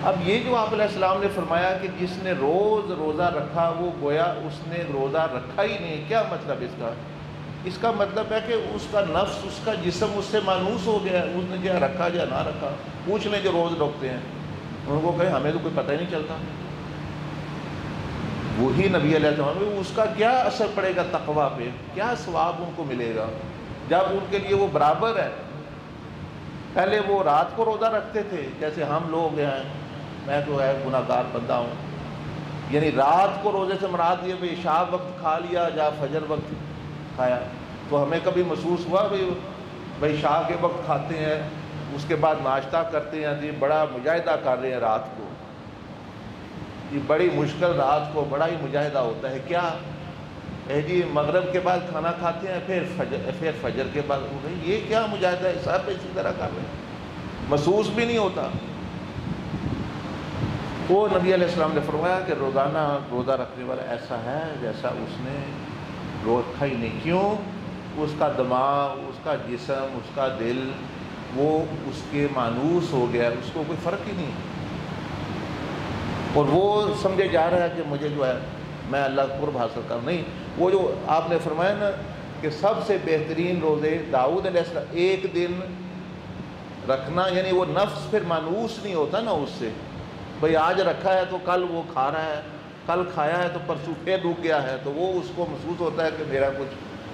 اب یہ جو آپ علیہ السلام نے فرمایا کہ جس نے روز روزہ رکھا وہ گویا اس نے روزہ رکھا ہی نہیں، کیا مطلب اس کا؟ اس کا مطلب ہے کہ اس کا نفس، اس کا جسم اس سے مانوس ہو گیا، اس نے جو رکھا یا نہ رکھا۔ پوچھ لیں جو روز رکھتے ہیں، ان کو کہیں ہمیں تو کوئی پتہ ہی نہیں چلتا، وہی نبی علیہ السلام، اس کا کیا اثر پڑے گا تقویٰ پہ، کیا ثواب ان کو ملے گا جب ان کے لیے وہ برابر ہے۔ پہلے وہ رات کو روزہ رکھتے تھے جیسے ہم لوگ ہیں، میں تو ہے گناہ گار بندہ ہوں، یعنی رات کو روزے سے مراد یہ بھائی عشاء وقت کھا لیا یا فجر وقت کھایا، تو ہمیں کبھی محسوس ہوا بھائی عشاء کے وقت کھاتے ہیں اس کے بعد ناشتہ کرتے ہیں، جی بڑا مجاہدہ کر رہے ہیں رات کو، یہ بڑی مشکل رات کو بڑا ہی مجاہدہ ہوتا ہے، کیا جی مغرب کے بعد کھانا کھاتے ہیں پھر فجر کے بعد، یہ کیا مجاہدہ ہے، سب اسی طرح کر رہے ہیں، محسوس بھی نہیں ہوتا۔ وہ نبی علیہ السلام نے فرمایا کہ روزانہ روزہ رکھنے والا ایسا ہے جیسا اس نے رکھا ہی نہیں، کیوں؟ اس کا دماغ، اس کا جسم، اس کا دل وہ اس کے مانوس ہو گیا، اس کو کوئی فرق ہی نہیں، اور وہ سمجھے جا رہا ہے کہ مجھے جو ہے میں اللہ کا قرب حاصل کر، نہیں، وہ جو آپ نے فرمایا نا کہ سب سے بہترین روزے داؤد علیہ السلام ایک دن رکھنا، یعنی وہ نفس پھر مانوس نہیں ہوتا نا اس سے، بھئی آج رکھا ہے تو کل وہ کھا رہا ہے، کل کھایا ہے تو پرسوں پھر رک گیا ہے، تو وہ اس کو محسوس ہوتا ہے کہ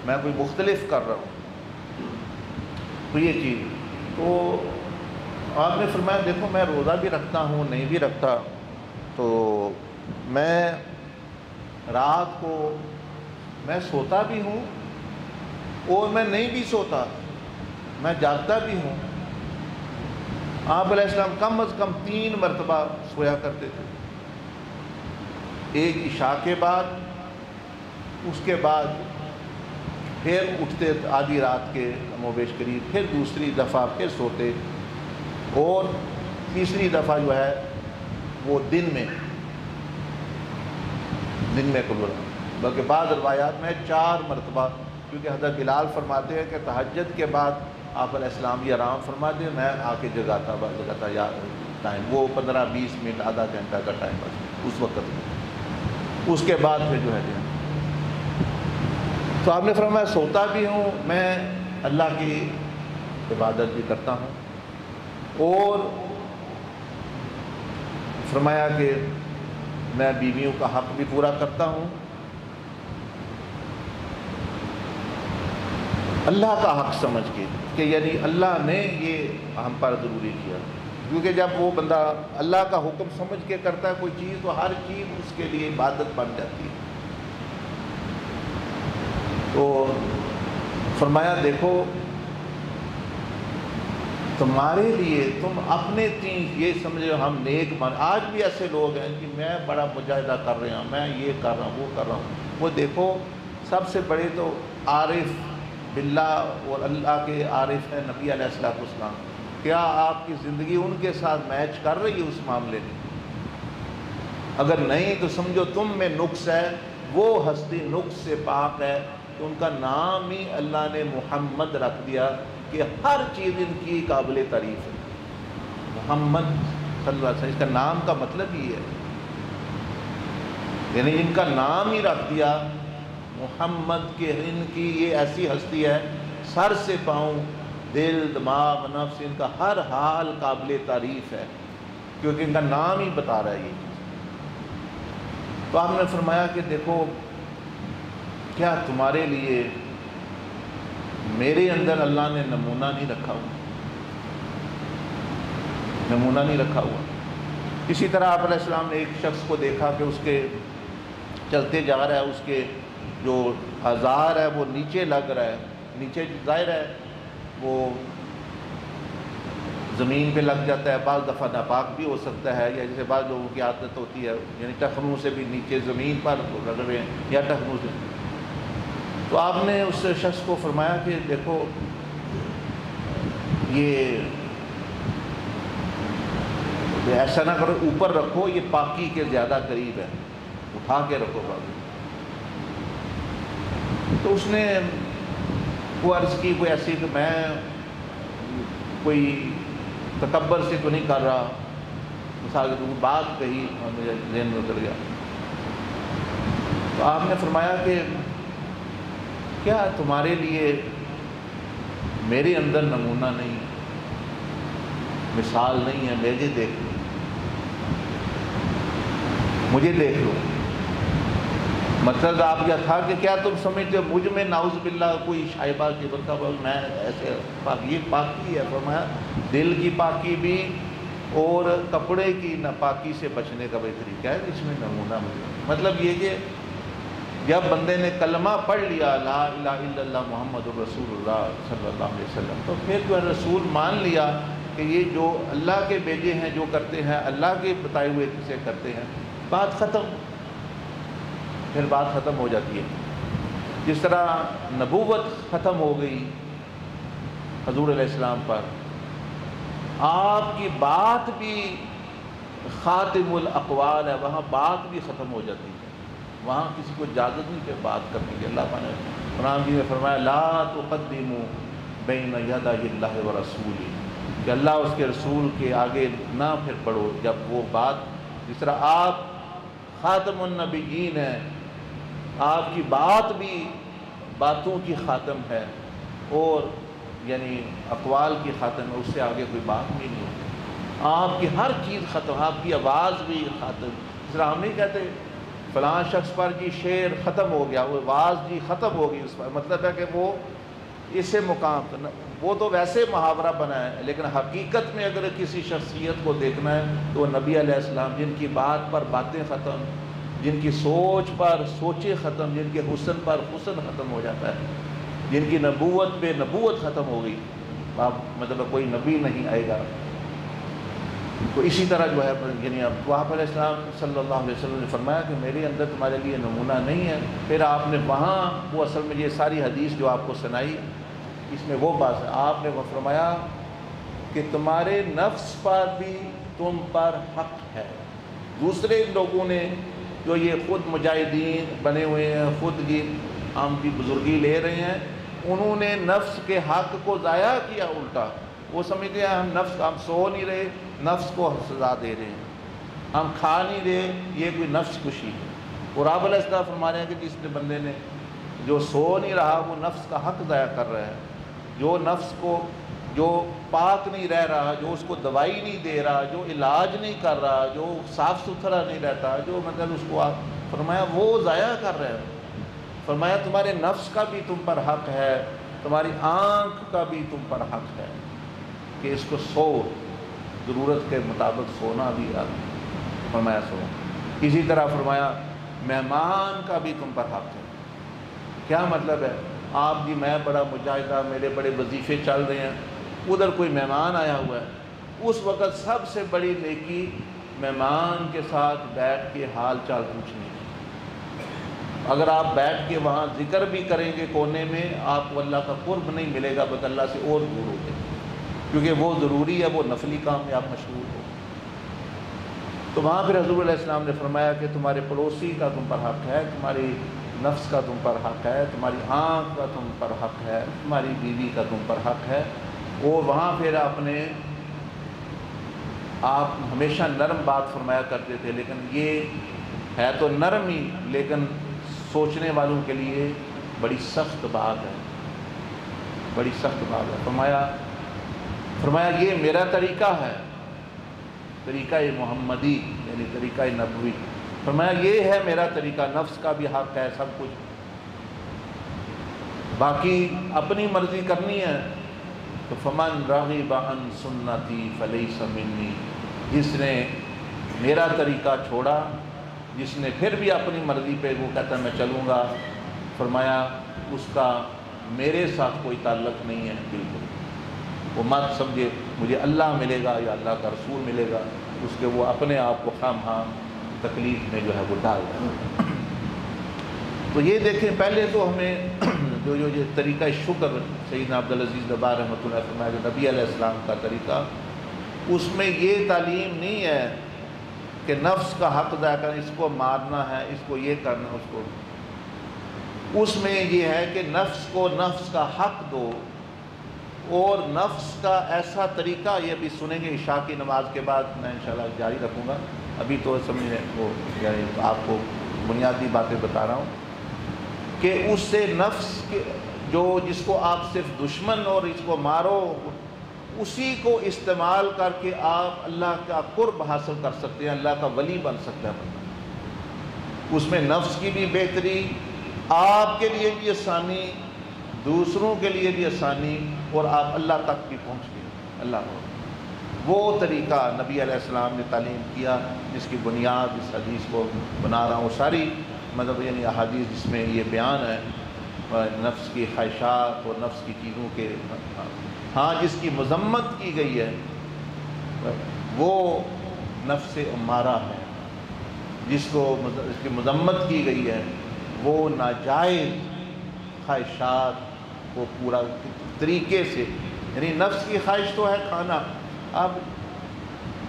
میں کوئی مختلف کر رہا ہوں، تو یہ چیز، تو آپ نے فرمایا دیکھو میں روزہ بھی رکھتا ہوں نہیں بھی رکھتا، تو میں رات کو میں سوتا بھی ہوں اور میں نہیں بھی سوتا، میں جاگتا بھی ہوں۔ آپ علیہ السلام کم از کم 3 مرتبہ سویا کرتے تھے، ایک عشاء کے بعد، اس کے بعد پھر اٹھتے آدھی رات کے کم و بیش قریب، پھر دوسری دفعہ پھر سوتے، اور تیسری دفعہ جو ہے وہ دن میں قبول، بلکہ بعض روایات میں 4 مرتبہ، کیونکہ حضرت بلال فرماتے ہیں کہ تہجد کے بعد آپ علیہ السلام یہ آرام فرماتے ہیں، میں آ کے جگاتا یا ٹائم وہ 15-20 منٹ آدھا گھنٹہ کا ٹائم بس اس وقت میں، اس کے بعد پھر جو ہے تو آپ نے فرمایا سوتا بھی ہوں، میں اللہ کی عبادت بھی کرتا ہوں، اور فرمایا کہ میں بیویوں کا حق بھی پورا کرتا ہوں، اللہ کا حق سمجھ کے کہ یعنی اللہ نے یہ ہم پر ضروری کیا، کیونکہ جب وہ بندہ اللہ کا حکم سمجھ کے کرتا ہے کوئی چیز تو ہر چیز اس کے لیے عبادت بن جاتی ہے۔ تو فرمایا دیکھو تمہارے لیے تم اپنے یہ سمجھو ہم نیک مان، آج بھی ایسے لوگ ہیں کہ میں بڑا مجاہدہ کر رہا ہوں، میں یہ کر رہا ہوں وہ کر رہا ہوں، وہ دیکھو سب سے بڑے تو عارف باللہ اور اللہ کے عارف ہیں نبی علیہ السلام، کیا آپ کی زندگی ان کے ساتھ میچ کر رہی ہے اس معاملے میں؟ اگر نہیں تو سمجھو تم میں نقص ہے، وہ ہستی نقص سے پاک ہے، تو ان کا نام ہی اللہ نے محمد رکھ دیا کہ ہر چیز ان کی قابل تعریف ہے، محمد صلی اللہ علیہ وسلم، اس کا نام کا مطلب ہی ہے، یعنی ان کا نام ہی رکھ دیا محمد کے، ان کی یہ ایسی ہستی ہے سر سے پاؤں، دل، دماغ، نفس، ان کا ہر حال قابل تعریف ہے، کیونکہ ان کا نام ہی بتا رہا ہے یہ چیز۔ تو آپ نے فرمایا کہ دیکھو کیا تمہارے لیے میرے اندر اللہ نے نمونہ نہیں رکھا ہوا، نمونہ نہیں رکھا ہوا۔ اسی طرح آپ علیہ السلام نے ایک شخص کو دیکھا کہ اس کے چلتے جا رہا ہے، اس کے جو ہزار ہے وہ نیچے لگ رہا ہے، نیچے ظاہر ہے وہ زمین پہ لگ جاتا ہے، بعض دفعہ ناپاک بھی ہو سکتا ہے، یا جیسے بعض لوگوں کی عادت ہوتی ہے یعنی ٹخنوں سے بھی نیچے زمین پر لگ رہے ہیں یا ٹخنوں سے، تو آپ نے اس شخص کو فرمایا کہ دیکھو یہ ایسا نہ کرو، اوپر رکھو، یہ پاکی کے زیادہ قریب ہے، اٹھا کے رکھو باقی۔ تو اس نے وہ عرض کی کوئی ایسی کہ میں کوئی تکبر سے تو نہیں کر رہا، مثال کے تو بات کہی اور میرے ذہن میں اتر گیا، تو آپ نے فرمایا کہ کیا تمہارے لیے میرے اندر نمونہ نہیں، مثال نہیں ہے، مجھے دیکھ لو، مجھے دیکھ لو۔ مطلب آپ کیا تھا کہ کیا تم سمجھتے ہو مجھ میں نعوذ باللہ کوئی شائبہ کی برکہ میں ایسے یہ پاکی ہے؟ فرمایا دل کی پاکی بھی اور کپڑے کی ناپاکی سے بچنے کا بھی طریقہ ہے، اس میں نمونہ مطلب یہ کہ جب بندے نے کلمہ پڑھ لیا لا الہ الا اللہ محمد الرسول اللہ صلی اللہ علیہ وسلم، تو پھر جو ہے رسول مان لیا کہ یہ جو اللہ کے بھیجے ہیں جو کرتے ہیں اللہ کے بتائے ہوئے سے کرتے ہیں، بات ختم، پھر بات ختم ہو جاتی ہے۔ جس طرح نبوت ختم ہو گئی حضور علیہ السلام پر، آپ کی بات بھی خاتم الاقوال ہے، وہاں بات بھی ختم ہو جاتی ہے، وہاں کسی کو اجازت نہیں کہ بات کرنے کی۔ اللہ نے قرآن جی نے فرمایا لا تقدموا بین یدی اللہ ورسولہ، کہ اللہ اس کے رسول کے آگے نہ پھر پڑھو جب وہ بات، جس طرح آپ خاتم النبیین ہیں، آپ کی بات بھی باتوں کی خاتم ہے اور یعنی اقوال کی خاتم ہے، اس سے آگے کوئی بات بھی نہیں ہوتی، آپ کی ہر چیز ختم، آپ کی آواز بھی خاتم۔ جس طرح ہم نہیں کہتے فلاں شخص پر جی شعر ختم ہو گیا، وہ آواز جی ختم ہو گئی اس پر، مطلب ہے کہ وہ اس سے مقام، وہ تو ویسے محاورہ بنا ہے، لیکن حقیقت میں اگر کسی شخصیت کو دیکھنا ہے تو وہ نبی علیہ السلام، جن کی بات پر باتیں ختم، جن کی سوچ پر سوچیں ختم، جن کے حسن پر حسن ختم ہو جاتا ہے، جن کی نبوت پہ نبوت ختم ہو گئی، مطلب کوئی نبی نہیں آئے گا۔ تو اسی طرح جو ہے یعنی اب آپ علیہ السلام صلی اللہ علیہ وسلم نے فرمایا کہ میرے اندر تمہارے لیے نمونہ نہیں ہے۔ پھر آپ نے وہاں وہ اصل میں یہ ساری حدیث جو آپ کو سنائی، اس میں وہ بات ہے، آپ نے وہ فرمایا کہ تمہارے نفس پر بھی تم پر حق ہے۔ دوسرے لوگوں نے جو یہ خود مجاہدین بنے ہوئے ہیں، خود کی ہم کی بزرگی لے رہے ہیں، انہوں نے نفس کے حق کو ضائع کیا الٹا۔ وہ سمجھتے ہیں ہم نفس، ہم سو نہیں رہے، نفس کو سزا دے رہے ہیں، ہم کھا نہیں رہے، یہ کوئی نفس کشی ہے۔ اور آپ علیہ السلام فرما رہے ہیں کہ جس بندے نے جو سو نہیں رہا وہ نفس کا حق ضائع کر رہا ہے، جو نفس کو جو پاک نہیں رہ رہا، جو اس کو دوائی نہیں دے رہا، جو علاج نہیں کر رہا، جو صاف ستھرا نہیں رہتا، جو مطلب اس کو آپ فرمایا وہ ضائع کر رہے ہیں۔ فرمایا تمہارے نفس کا بھی تم پر حق ہے، تمہاری آنکھ کا بھی تم پر حق ہے کہ اس کو سو، ضرورت کے مطابق سونا بھی فرمایا سو۔ اسی طرح فرمایا مہمان کا بھی تم پر حق ہے۔ کیا مطلب ہے؟ آپ جی میں بڑا مجاہدہ، میرے بڑے وظیفے چل رہے ہیں، ادھر کوئی مہمان آیا ہوا ہے، اس وقت سب سے بڑی نیکی مہمان کے ساتھ بیٹھ کے حال چال پوچھنے کی۔ اگر آپ بیٹھ کے وہاں ذکر بھی کریں گے کونے میں، آپ کو اللہ کا قرب نہیں ملے گا بلکہ اللہ سے اور دور ہو جائے، کیونکہ وہ ضروری ہے، وہ نفلی کام میں آپ مشغول ہو۔ تو وہاں پھر حضور علیہ السلام نے فرمایا کہ تمہارے پڑوسی کا تم پر حق ہے، تمہاری نفس کا تم پر حق ہے، تمہاری آنکھ کا تم پر حق ہے، تمہاری بیوی کا تم پر حق ہے۔ اور وہاں پھر آپ ہمیشہ نرم بات فرمایا کرتے تھے، لیکن یہ ہے تو نرم ہی، لیکن سوچنے والوں کے لیے بڑی سخت بات ہے، بڑی سخت بات ہے۔ فرمایا یہ میرا طریقہ ہے، طریقہ محمدی یعنی طریقہ نبوی۔ فرمایا یہ ہے میرا طریقہ، نفس کا بھی حق ہے، سب کچھ، باقی اپنی مرضی کرنی ہے تو فمن رغب عن سنتی فلیس منی، جس نے میرا طریقہ چھوڑا، جس نے پھر بھی اپنی مرضی پہ وہ کہتا ہے میں چلوں گا، فرمایا اس کا میرے ساتھ کوئی تعلق نہیں ہے بالکل۔ وہ مت سمجھے مجھے اللہ ملے گا یا اللہ کا رسول ملے گا، اس کے وہ اپنے آپ کو خواہاں تکلیف میں جو ہے وہ ڈال دیں۔ تو یہ دیکھیں، پہلے تو ہمیں جو یہ طریقہ شکر سیدنا عبدالعزیز دبار رحمۃ اللہ فرمایا جو نبی علیہ السلام کا طریقہ، اس میں یہ تعلیم نہیں ہے کہ نفس کا حق ضائع کرنا، اس کو مارنا ہے، اس کو یہ کرنا، اس کو، اس میں یہ ہے کہ نفس کو نفس کا حق دو، اور نفس کا ایسا طریقہ، یہ بھی سنیں گے عشاء کی نماز کے بعد، میں انشاءاللہ جاری رکھوں گا، ابھی تو سمجھیں وہ یعنی آپ کو بنیادی باتیں بتا رہا ہوں کہ اس سے نفس کے جو جس کو آپ صرف دشمن اور اس کو مارو، اسی کو استعمال کر کے آپ اللہ کا قرب حاصل کر سکتے ہیں، اللہ کا ولی بن سکتا ہے بندہ۔ اس میں نفس کی بھی بہتری، آپ کے لیے بھی آسانی، دوسروں کے لیے بھی آسانی، اور آپ اللہ تک بھی پہنچ گئے۔ اللہ کو وہ طریقہ نبی علیہ السلام نے تعلیم کیا، جس کی بنیاد اس حدیث کو بنا رہا ہوں۔ ساری مطلب یعنی احادیث جس میں یہ بیان ہے نفس کی خواہشات اور نفس کی چیزوں کے، ہاں جس کی مذمت کی گئی ہے وہ نفس امارہ ہے، جس کی مذمت کی گئی ہے وہ ناجائز خواہشات کو پورا طریقے سے، یعنی نفس کی خواہش تو ہے کھانا، اب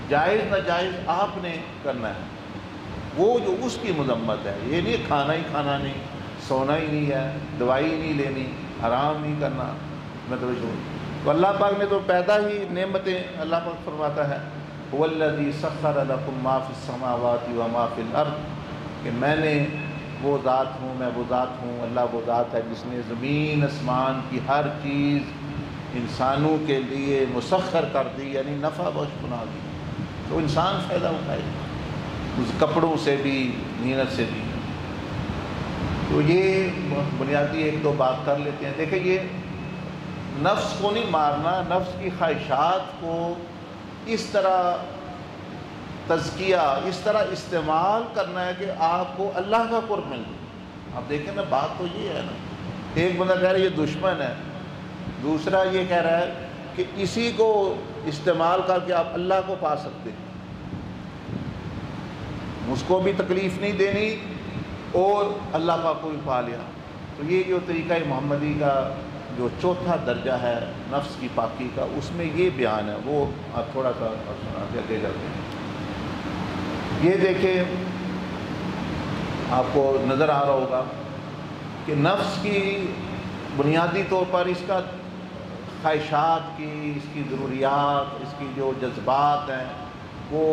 جائز ناجائز آپ نے کرنا ہے، وہ جو اس کی مذمت ہے، یہ نہیں کھانا ہی کھانا نہیں، سونا ہی نہیں ہے، دوائی نہیں لینی، حرام نہیں کرنا، مطلب جو تو اللہ پاک نے تو پیدا ہی نعمتیں، اللہ پاک فرماتا ہے هو الذی سخر لکم ما فی السماوات و ما فی الارض، کہ میں نے وہ ذات ہوں، میں وہ ذات ہوں، اللہ وہ ذات ہے جس نے زمین آسمان کی ہر چیز انسانوں کے لیے مسخر کر دی، یعنی نفع بخش بنا دی، تو انسان فائدہ اٹھائے اس کپڑوں سے بھی، نیند سے بھی۔ تو یہ بنیادی ایک دو بات کر لیتے ہیں۔ دیکھیں یہ نفس کو نہیں مارنا، نفس کی خواہشات کو اس طرح تزکیہ، اس طرح استعمال کرنا ہے کہ آپ کو اللہ کا قرب مل جائے۔ آپ دیکھیں نا، بات تو یہ ہے نا، ایک بندہ کہہ رہا ہے یہ دشمن ہے، دوسرا یہ کہہ رہا ہے کہ اسی کو استعمال کر کے آپ اللہ کو پا سکتے ہیں، اس کو بھی تکلیف نہیں دینی اور اللہ پاک کو بھی پا لیا۔ تو یہ جو طریقہ محمدی کا جو چوتھا درجہ ہے نفس کی پاکی کا، اس میں یہ بیان ہے، وہ آپ تھوڑا سا سنا کے آگے چلتے ہیں۔ یہ دیکھیں آپ کو نظر آ رہا ہوگا کہ نفس کی بنیادی طور پر اس کا خواہشات کی، اس کی ضروریات، اس کی جو جذبات ہیں، وہ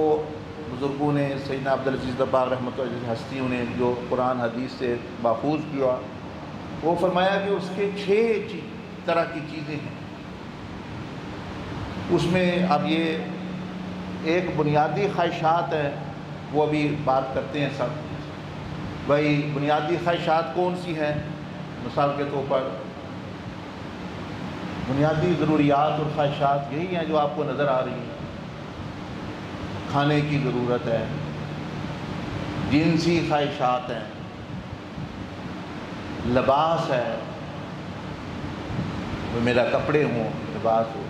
بزرگوں نے، سیدنا عبدالعزیز دباغ رحمۃ اللہ علیہ ہستیوں نے جو قرآن حدیث سے محفوظ کیا، وہ فرمایا کہ اس کے 6 طرح کی چیزیں ہیں۔ اس میں اب یہ ایک بنیادی خواہشات ہے، وہ ابھی بات کرتے ہیں سب۔ بھائی بنیادی خواہشات کون سی ہیں؟ مثال کے طور پر بنیادی ضروریات اور خواہشات یہی ہیں جو آپ کو نظر آ رہی ہیں۔ کھانے کی ضرورت ہے، جنسی خواہشات ہیں، لباس ہے، میرا کپڑے ہوں، لباس ہو،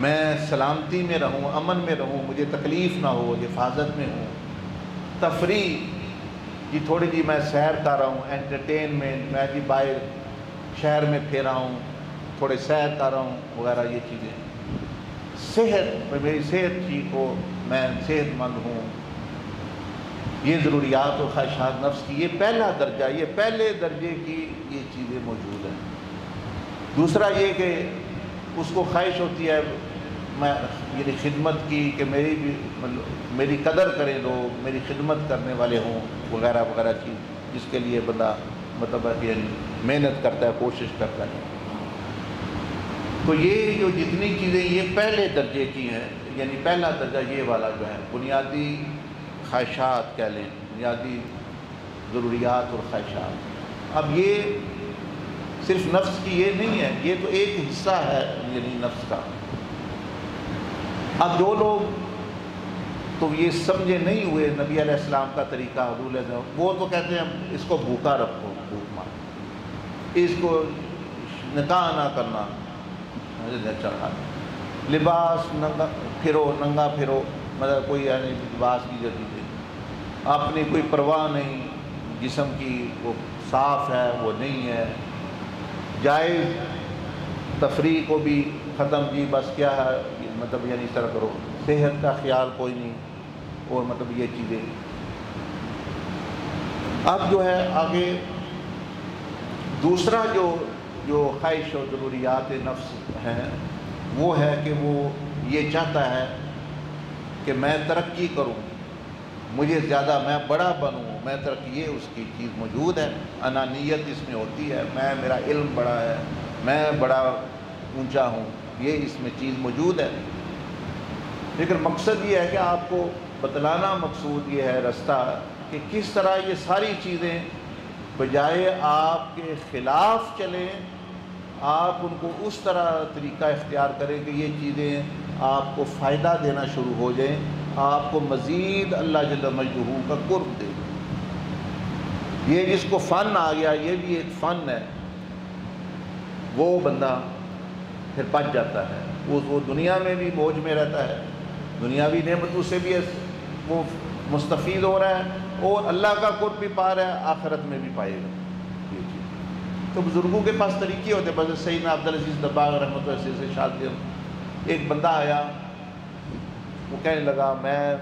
میں سلامتی میں رہوں، امن میں رہوں، مجھے تکلیف نہ ہو، حفاظت میں ہوں۔ تفریح جی، تھوڑی جی میں سیر کر رہا ہوں، انٹرٹینمنٹ، میں جی باہر شہر میں پھیرا ہوں، تھوڑے سیر کر رہا ہوں وغیرہ، یہ چیزیں۔ صحت، میری صحت ٹھیک ہو، میں صحت مند ہوں، یہ ضروریات اور خواہشات نفس کی، یہ پہلا درجہ، یہ پہلے درجے کی یہ چیزیں موجود ہیں۔ دوسرا یہ کہ اس کو خواہش ہوتی ہے میں میری خدمت کی، کہ میری بھی میری قدر کریں لوگ، میری خدمت کرنے والے ہوں وغیرہ وغیرہ چیز، جس کے لیے بندہ مطلب یعنی محنت کرتا ہے، کوشش کرتا ہے۔ تو یہ جو جتنی چیزیں یہ پہلے درجے کی ہیں، یعنی پہلا درجہ یہ والا جو ہے بنیادی خواہشات کہہ لیں، بنیادی ضروریات اور خواہشات۔ اب یہ صرف نفس کی یہ نہیں ہے، یہ تو ایک حصہ ہے یعنی نفس کا۔ اب جو لوگ تو یہ سمجھے نہیں ہوئے نبی علیہ السلام کا طریقہ، حضور علیہ السلام، وہ تو کہتے ہیں اس کو بھوکا رکھو، بھوک مار، اس کو نکاح نہ کرنا، لباس ننگا پھرو، مطلب کوئی یعنی لباس کی جو چیزیں، اپنی کوئی پرواہ نہیں، جسم کی وہ صاف ہے وہ نہیں ہے، جائز تفریح کو بھی ختم، جی بس کیا ہے مطلب یعنی اس طرح کرو، صحت کا خیال کوئی نہیں، اور مطلب یہ چیزیں۔ اب جو ہے آگے دوسرا جو خواہش و ضروریات نفس ہیں، وہ ہے کہ وہ یہ چاہتا ہے کہ میں ترقی کروں، مجھے زیادہ، میں بڑا بنوں، میں ترقی، یہ اس کی چیز موجود ہے، انانیت اس میں ہوتی ہے، میرا علم بڑا ہے، میں بڑا اونچا ہوں، یہ اس میں چیز موجود ہے۔ لیکن مقصد یہ ہے کہ آپ کو بتلانا مقصود یہ ہے، رستہ کہ کس طرح یہ ساری چیزیں بجائے آپ کے خلاف چلیں، آپ ان کو اس طرح طریقہ اختیار کریں کہ یہ چیزیں آپ کو فائدہ دینا شروع ہو جائیں، آپ کو مزید اللہ جل مجدہ کا قرب دے۔ یہ جس کو فن آ گیا، یہ بھی ایک فن ہے، وہ بندہ پھر بچ جاتا ہے، وہ دنیا میں بھی موج میں رہتا ہے، دنیاوی نعمتوں سے بھی وہ مستفید ہو رہا ہے اور اللہ کا قرب بھی پا رہا ہے، آخرت میں بھی پائے گا یہ چیز۔ تو بزرگوں کے پاس طریقے ہوتے ہیں، بس سیدنا عبدالعزیز دباغ رحمۃ اللہ علیہ سے شاد، ایک بندہ آیا، وہ کہنے لگا میں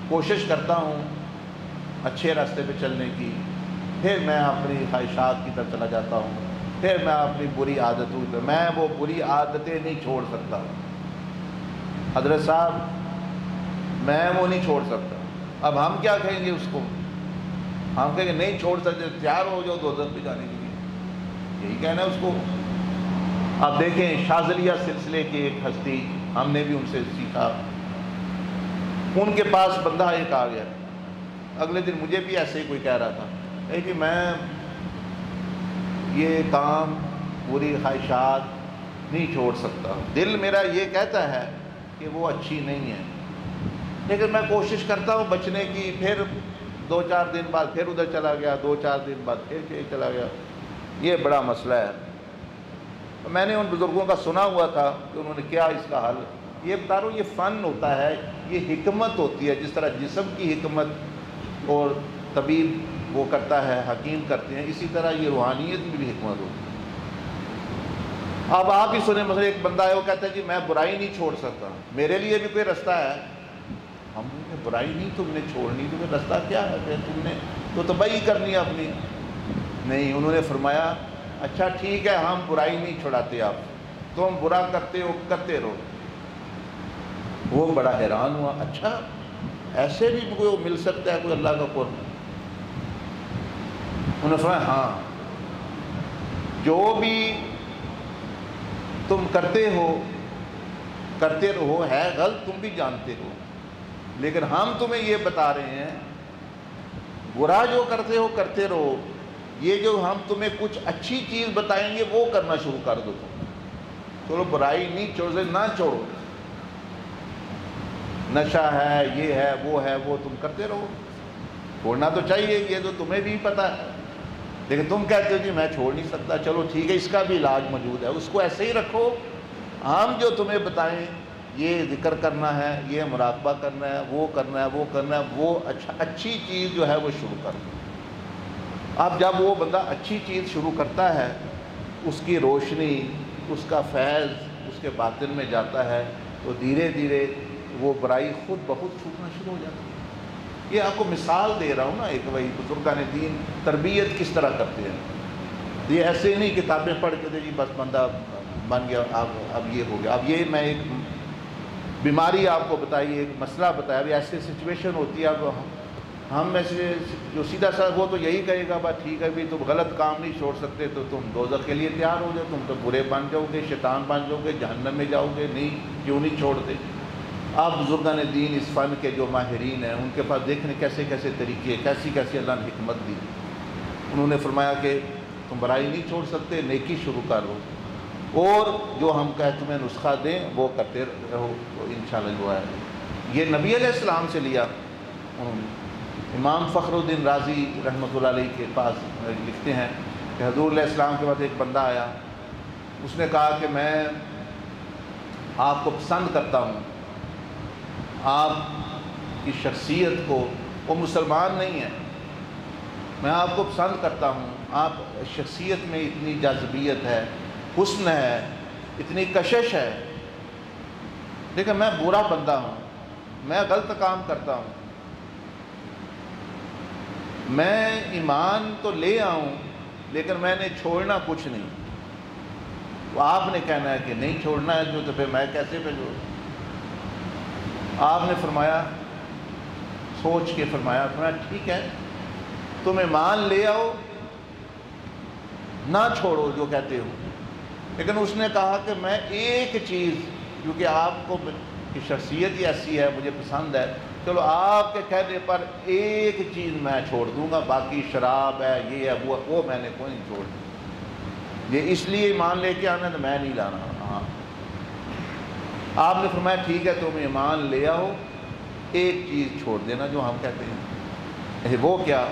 کوشش کرتا ہوں اچھے راستے پہ چلنے کی، پھر میں اپنی خواہشات کی طرف چلا جاتا ہوں، پھر میں اپنی بری عادتوں کی طرف، میں وہ بری عادتیں نہیں چھوڑ سکتا۔ حضرت صاحب میں وہ نہیں چھوڑ سکتا۔ اب ہم کیا کہیں گے اس کو؟ ہم کہیں گے نہیں چھوڑ سکتے، تیار ہو جاؤ دوزخ پہ جانے کے لیے، یہی کہنا ہے اس کو۔ آپ دیکھیں شاذلیہ سلسلے کی ایک ہستی، ہم نے بھی ان سے سیکھا، ان کے پاس بندہ ایک آ گیا، اگلے دن مجھے بھی ایسے ہی کوئی کہہ رہا تھا کہ میں یہ کام بری خواہشات نہیں چھوڑ سکتا، دل میرا یہ کہتا ہے کہ وہ اچھی نہیں ہے، لیکن میں کوشش کرتا ہوں بچنے کی، پھر 2-4 دن بعد پھر ادھر چلا گیا، 2-4 دن بعد پھر چلا گیا، یہ بڑا مسئلہ ہے۔ میں نے ان بزرگوں کا سنا ہوا تھا کہ انہوں نے کیا اس کا حل، یہ بتا رہا ہوں، یہ فن ہوتا ہے، یہ حکمت ہوتی ہے، جس طرح جسم کی حکمت اور طبیب وہ کرتا ہے، حکیم کرتے ہیں، اسی طرح یہ روحانیت میں بھی حکمت ہوتی ہے۔ اب آپ ہی سنیں، مثلا ایک بندہ ہے، وہ کہتا ہے جی میں برائی نہیں چھوڑ سکتا، میرے لیے بھی کوئی رستہ ہے؟ ہم نے برائی نہیں تم نے چھوڑنی، تمہیں رستہ کیا ہے؟ پھر تم نے تو تباہی کرنی ہے اپنی۔ نہیں، انہوں نے فرمایا اچھا ٹھیک ہے، ہم برائی نہیں چھڑاتے، آپ تم برا کرتے ہو، کرتے رہو۔ وہ بڑا حیران ہوا، اچھا ایسے بھی کوئی مل سکتا ہے کوئی اللہ کا قرب؟ انہوں نے فرمایا ہاں، جو بھی تم کرتے رہو ہے غلط، تم بھی جانتے ہو، لیکن ہم تمہیں یہ بتا رہے ہیں برا جو کرتے ہو کرتے رہو، یہ جو ہم تمہیں کچھ اچھی چیز بتائیں گے وہ کرنا شروع کر دو تم۔ چلو برائی نہیں چھوڑو، نہ چھوڑو، نشہ ہے، یہ ہے، وہ تم کرتے رہو، چھوڑنا تو چاہیے، یہ تو تمہیں بھی پتہ ہے، لیکن تم کہتے ہو جی میں چھوڑ نہیں سکتا۔ چلو ٹھیک ہے، اس کا بھی علاج موجود ہے، اس کو ایسے ہی رکھو، ہم جو تمہیں بتائیں یہ ذکر کرنا ہے، یہ مراقبہ کرنا ہے، وہ کرنا ہے، وہ کرنا ہے، وہ اچھی چیز جو ہے وہ شروع کر دو۔ اب جب وہ بندہ اچھی چیز شروع کرتا ہے، اس کی روشنی، اس کا فیض اس کے باطن میں جاتا ہے، تو دھیرے دھیرے وہ برائی خود بخود چھوٹنا شروع ہو جاتی ہے۔ یہ آپ کو مثال دے رہا ہوں نا، ایک وہی بزرگان دین تربیت کس طرح کرتے ہیں، یہ ایسے نہیں کتابیں پڑھ کے جی بس بندہ بن گیا، اب یہ ہو گیا۔ اب یہ میں ایک بیماری آپ کو بتائی، ایک مسئلہ بتایا، اب ایسے سچویشن ہوتی ہے، اب ہم میں سے جو سیدھا سا وہ تو یہی کہے گا بس ٹھیک ہے بھی تم غلط کام نہیں چھوڑ سکتے تو تم دوزخ کے لیے تیار ہو جاؤ، تم تو برے بن جاؤ گے، شیطان بن جاؤ گے، جہنم میں جاؤ گے، نہیں کیوں نہیں چھوڑتے۔ آپ بزرگان دین اس فن کے جو ماہرین ہیں، ان کے پاس دیکھنے کیسے کیسے طریقے، کیسی کیسی اللہ نے حکمت دی۔ انہوں نے فرمایا کہ تم برائی نہیں چھوڑ سکتے، نیکی شروع کر لو، اور جو ہم تمہیں نسخہ دیں وہ کرتے رہو، تو انشاءاللہ جو ہے یہ نبی علیہ السلام سے لیا انہوں نے۔ امام فخر الدین رازی رحمۃ اللہ علیہ کے پاس لکھتے ہیں کہ حضور علیہ السلام کے بعد ایک بندہ آیا، اس نے کہا کہ میں آپ کو پسند کرتا ہوں، آپ کی شخصیت کو، وہ مسلمان نہیں ہے، میں آپ کو پسند کرتا ہوں، آپ شخصیت میں اتنی جاذبیت ہے، حسن ہے، اتنی کشش ہے، لیکن میں برا بندہ ہوں، میں غلط کام کرتا ہوں، میں ایمان تو لے آؤں لیکن میں نے چھوڑنا کچھ نہیں۔ تو آپ نے کہنا ہے کہ نہیں چھوڑنا ہے جو، تو پھر میں کیسے بھیجوں؟ آپ نے فرمایا، سوچ کے فرمایا ٹھیک ہے تم ایمان لے آؤ، نہ چھوڑو جو کہتے ہو، لیکن اس نے کہا کہ میں ایک چیز، کیونکہ آپ کو کہ شخصیت ہی ایسی ہے، مجھے پسند ہے، چلو آپ کے کہنے پر ایک چیز میں چھوڑ دوں گا، باقی شراب ہے، یہ ہے، وہ میں نے کوئی نہیں چھوڑ دی، یہ اس لیے ایمان لے کے آنا تو میں نہیں لانا۔ ہاں آپ نے فرمایا ٹھیک ہے تم ایمان لے آؤ، ایک چیز چھوڑ دینا جو ہم کہتے ہیں۔ وہ کیا؟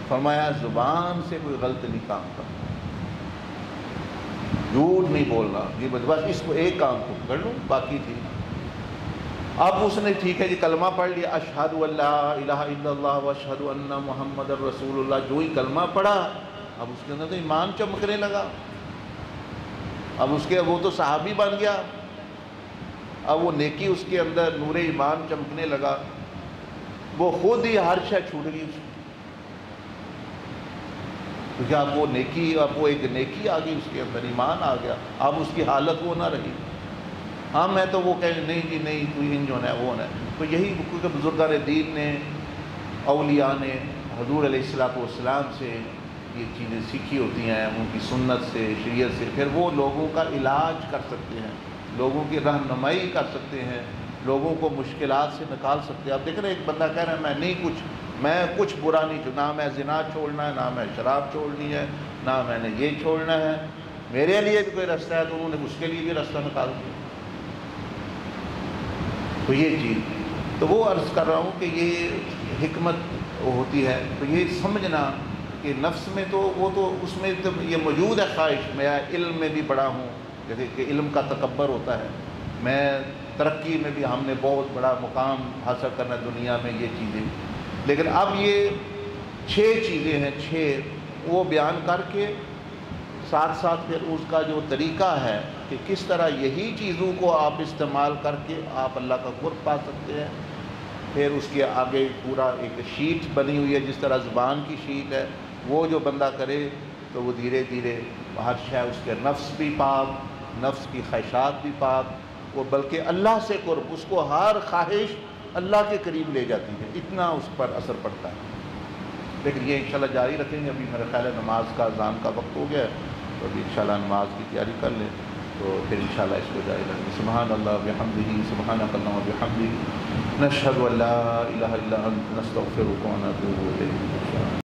فرمایا زبان سے کوئی غلط نہیں کام کرنا، جھوٹ نہیں بولنا، یہ بس اس کو ایک کام کو کر لوں، باقی ٹھیک۔ اب اس نے ٹھیک ہے جی کلمہ پڑھ لیا، اشہد ان لا الہ الا اللہ واشہد ان محمد رسول اللہ، جو ہی کلمہ پڑھا اب اس کے اندر تو ایمان چمکنے لگا، اب اس کے وہ تو صحابی بن گیا، اب وہ نیکی اس کے اندر نور ایمان چمکنے لگا، وہ خود ہی ہر شے چھوٹ گئی اس کی، کیونکہ اب وہ نیکی، اب وہ ایک نیکی آ گئی اس کے اندر، ایمان آ گیا، اب اس کی حالت وہ نہ رہی۔ ہاں میں تو وہ کہیں نہیں جی نہیں تو انج ہونا ہے وہ ہونا ہے، تو یہی کیونکہ بزرگان دین نے، اولیاء نے حضور علیہ السلام سے یہ چیزیں سیکھی ہوتی ہیں، ان کی سنت سے، شریعت سے، پھر وہ لوگوں کا علاج کر سکتے ہیں، لوگوں کی رہنمائی کر سکتے ہیں، لوگوں کو مشکلات سے نکال سکتے ہیں۔ آپ دیکھ رہے ہیں ایک بندہ کہہ رہا ہے میں کچھ برا نہیں، نہ میں زنا چھوڑنا ہے، نہ میں شراب چھوڑنی ہے، نہ میں نے یہ چھوڑنا ہے، میرے لیے بھی کوئی رستہ ہے، تو انہوں نے اس کے لیے بھی رستہ نکال دیا۔ تو یہ چیز، تو وہ عرض کر رہا ہوں کہ یہ حکمت ہوتی ہے، تو یہ سمجھنا کہ نفس میں تو وہ تو اس میں تو یہ موجود ہے خواہش، میں علم میں بھی بڑا ہوں، جیسے کہ علم کا تکبر ہوتا ہے، میں ترقی میں بھی ہم نے بہت بڑا مقام حاصل کرنا دنیا میں، یہ چیزیں، لیکن اب یہ 6 چیزیں ہیں، 6 وہ بیان کر کے ساتھ ساتھ پھر اس کا جو طریقہ ہے کہ کس طرح یہی چیزوں کو آپ استعمال کر کے آپ اللہ کا قرب پا سکتے ہیں، پھر اس کے آگے پورا ایک شیٹ بنی ہوئی ہے، جس طرح زبان کی شیٹ ہے، وہ جو بندہ کرے تو وہ دھیرے دھیرے ہر شے، اس کے نفس بھی پاک، نفس کی خواہشات بھی پاک، وہ بلکہ اللہ سے قرب، اس کو ہر خواہش اللہ کے قریب لے جاتی ہے، اتنا اس پر اثر پڑتا ہے۔ لیکن یہ انشاءاللہ جاری رکھیں گے، ابھی میرا خیال ہے نماز کا اذان کا وقت ہو گیا ہے، تو ابھی انشاءاللہ نماز کی تیاری کر لیں، تو پھر انشاءاللہ اس کو جاری رکھیں گے۔ سبحان اللہ بحمدہ، سبحانک اللہم وبحمدک، نشہد ان لا الہ الا انت، نستغفرک ونتوب الیک۔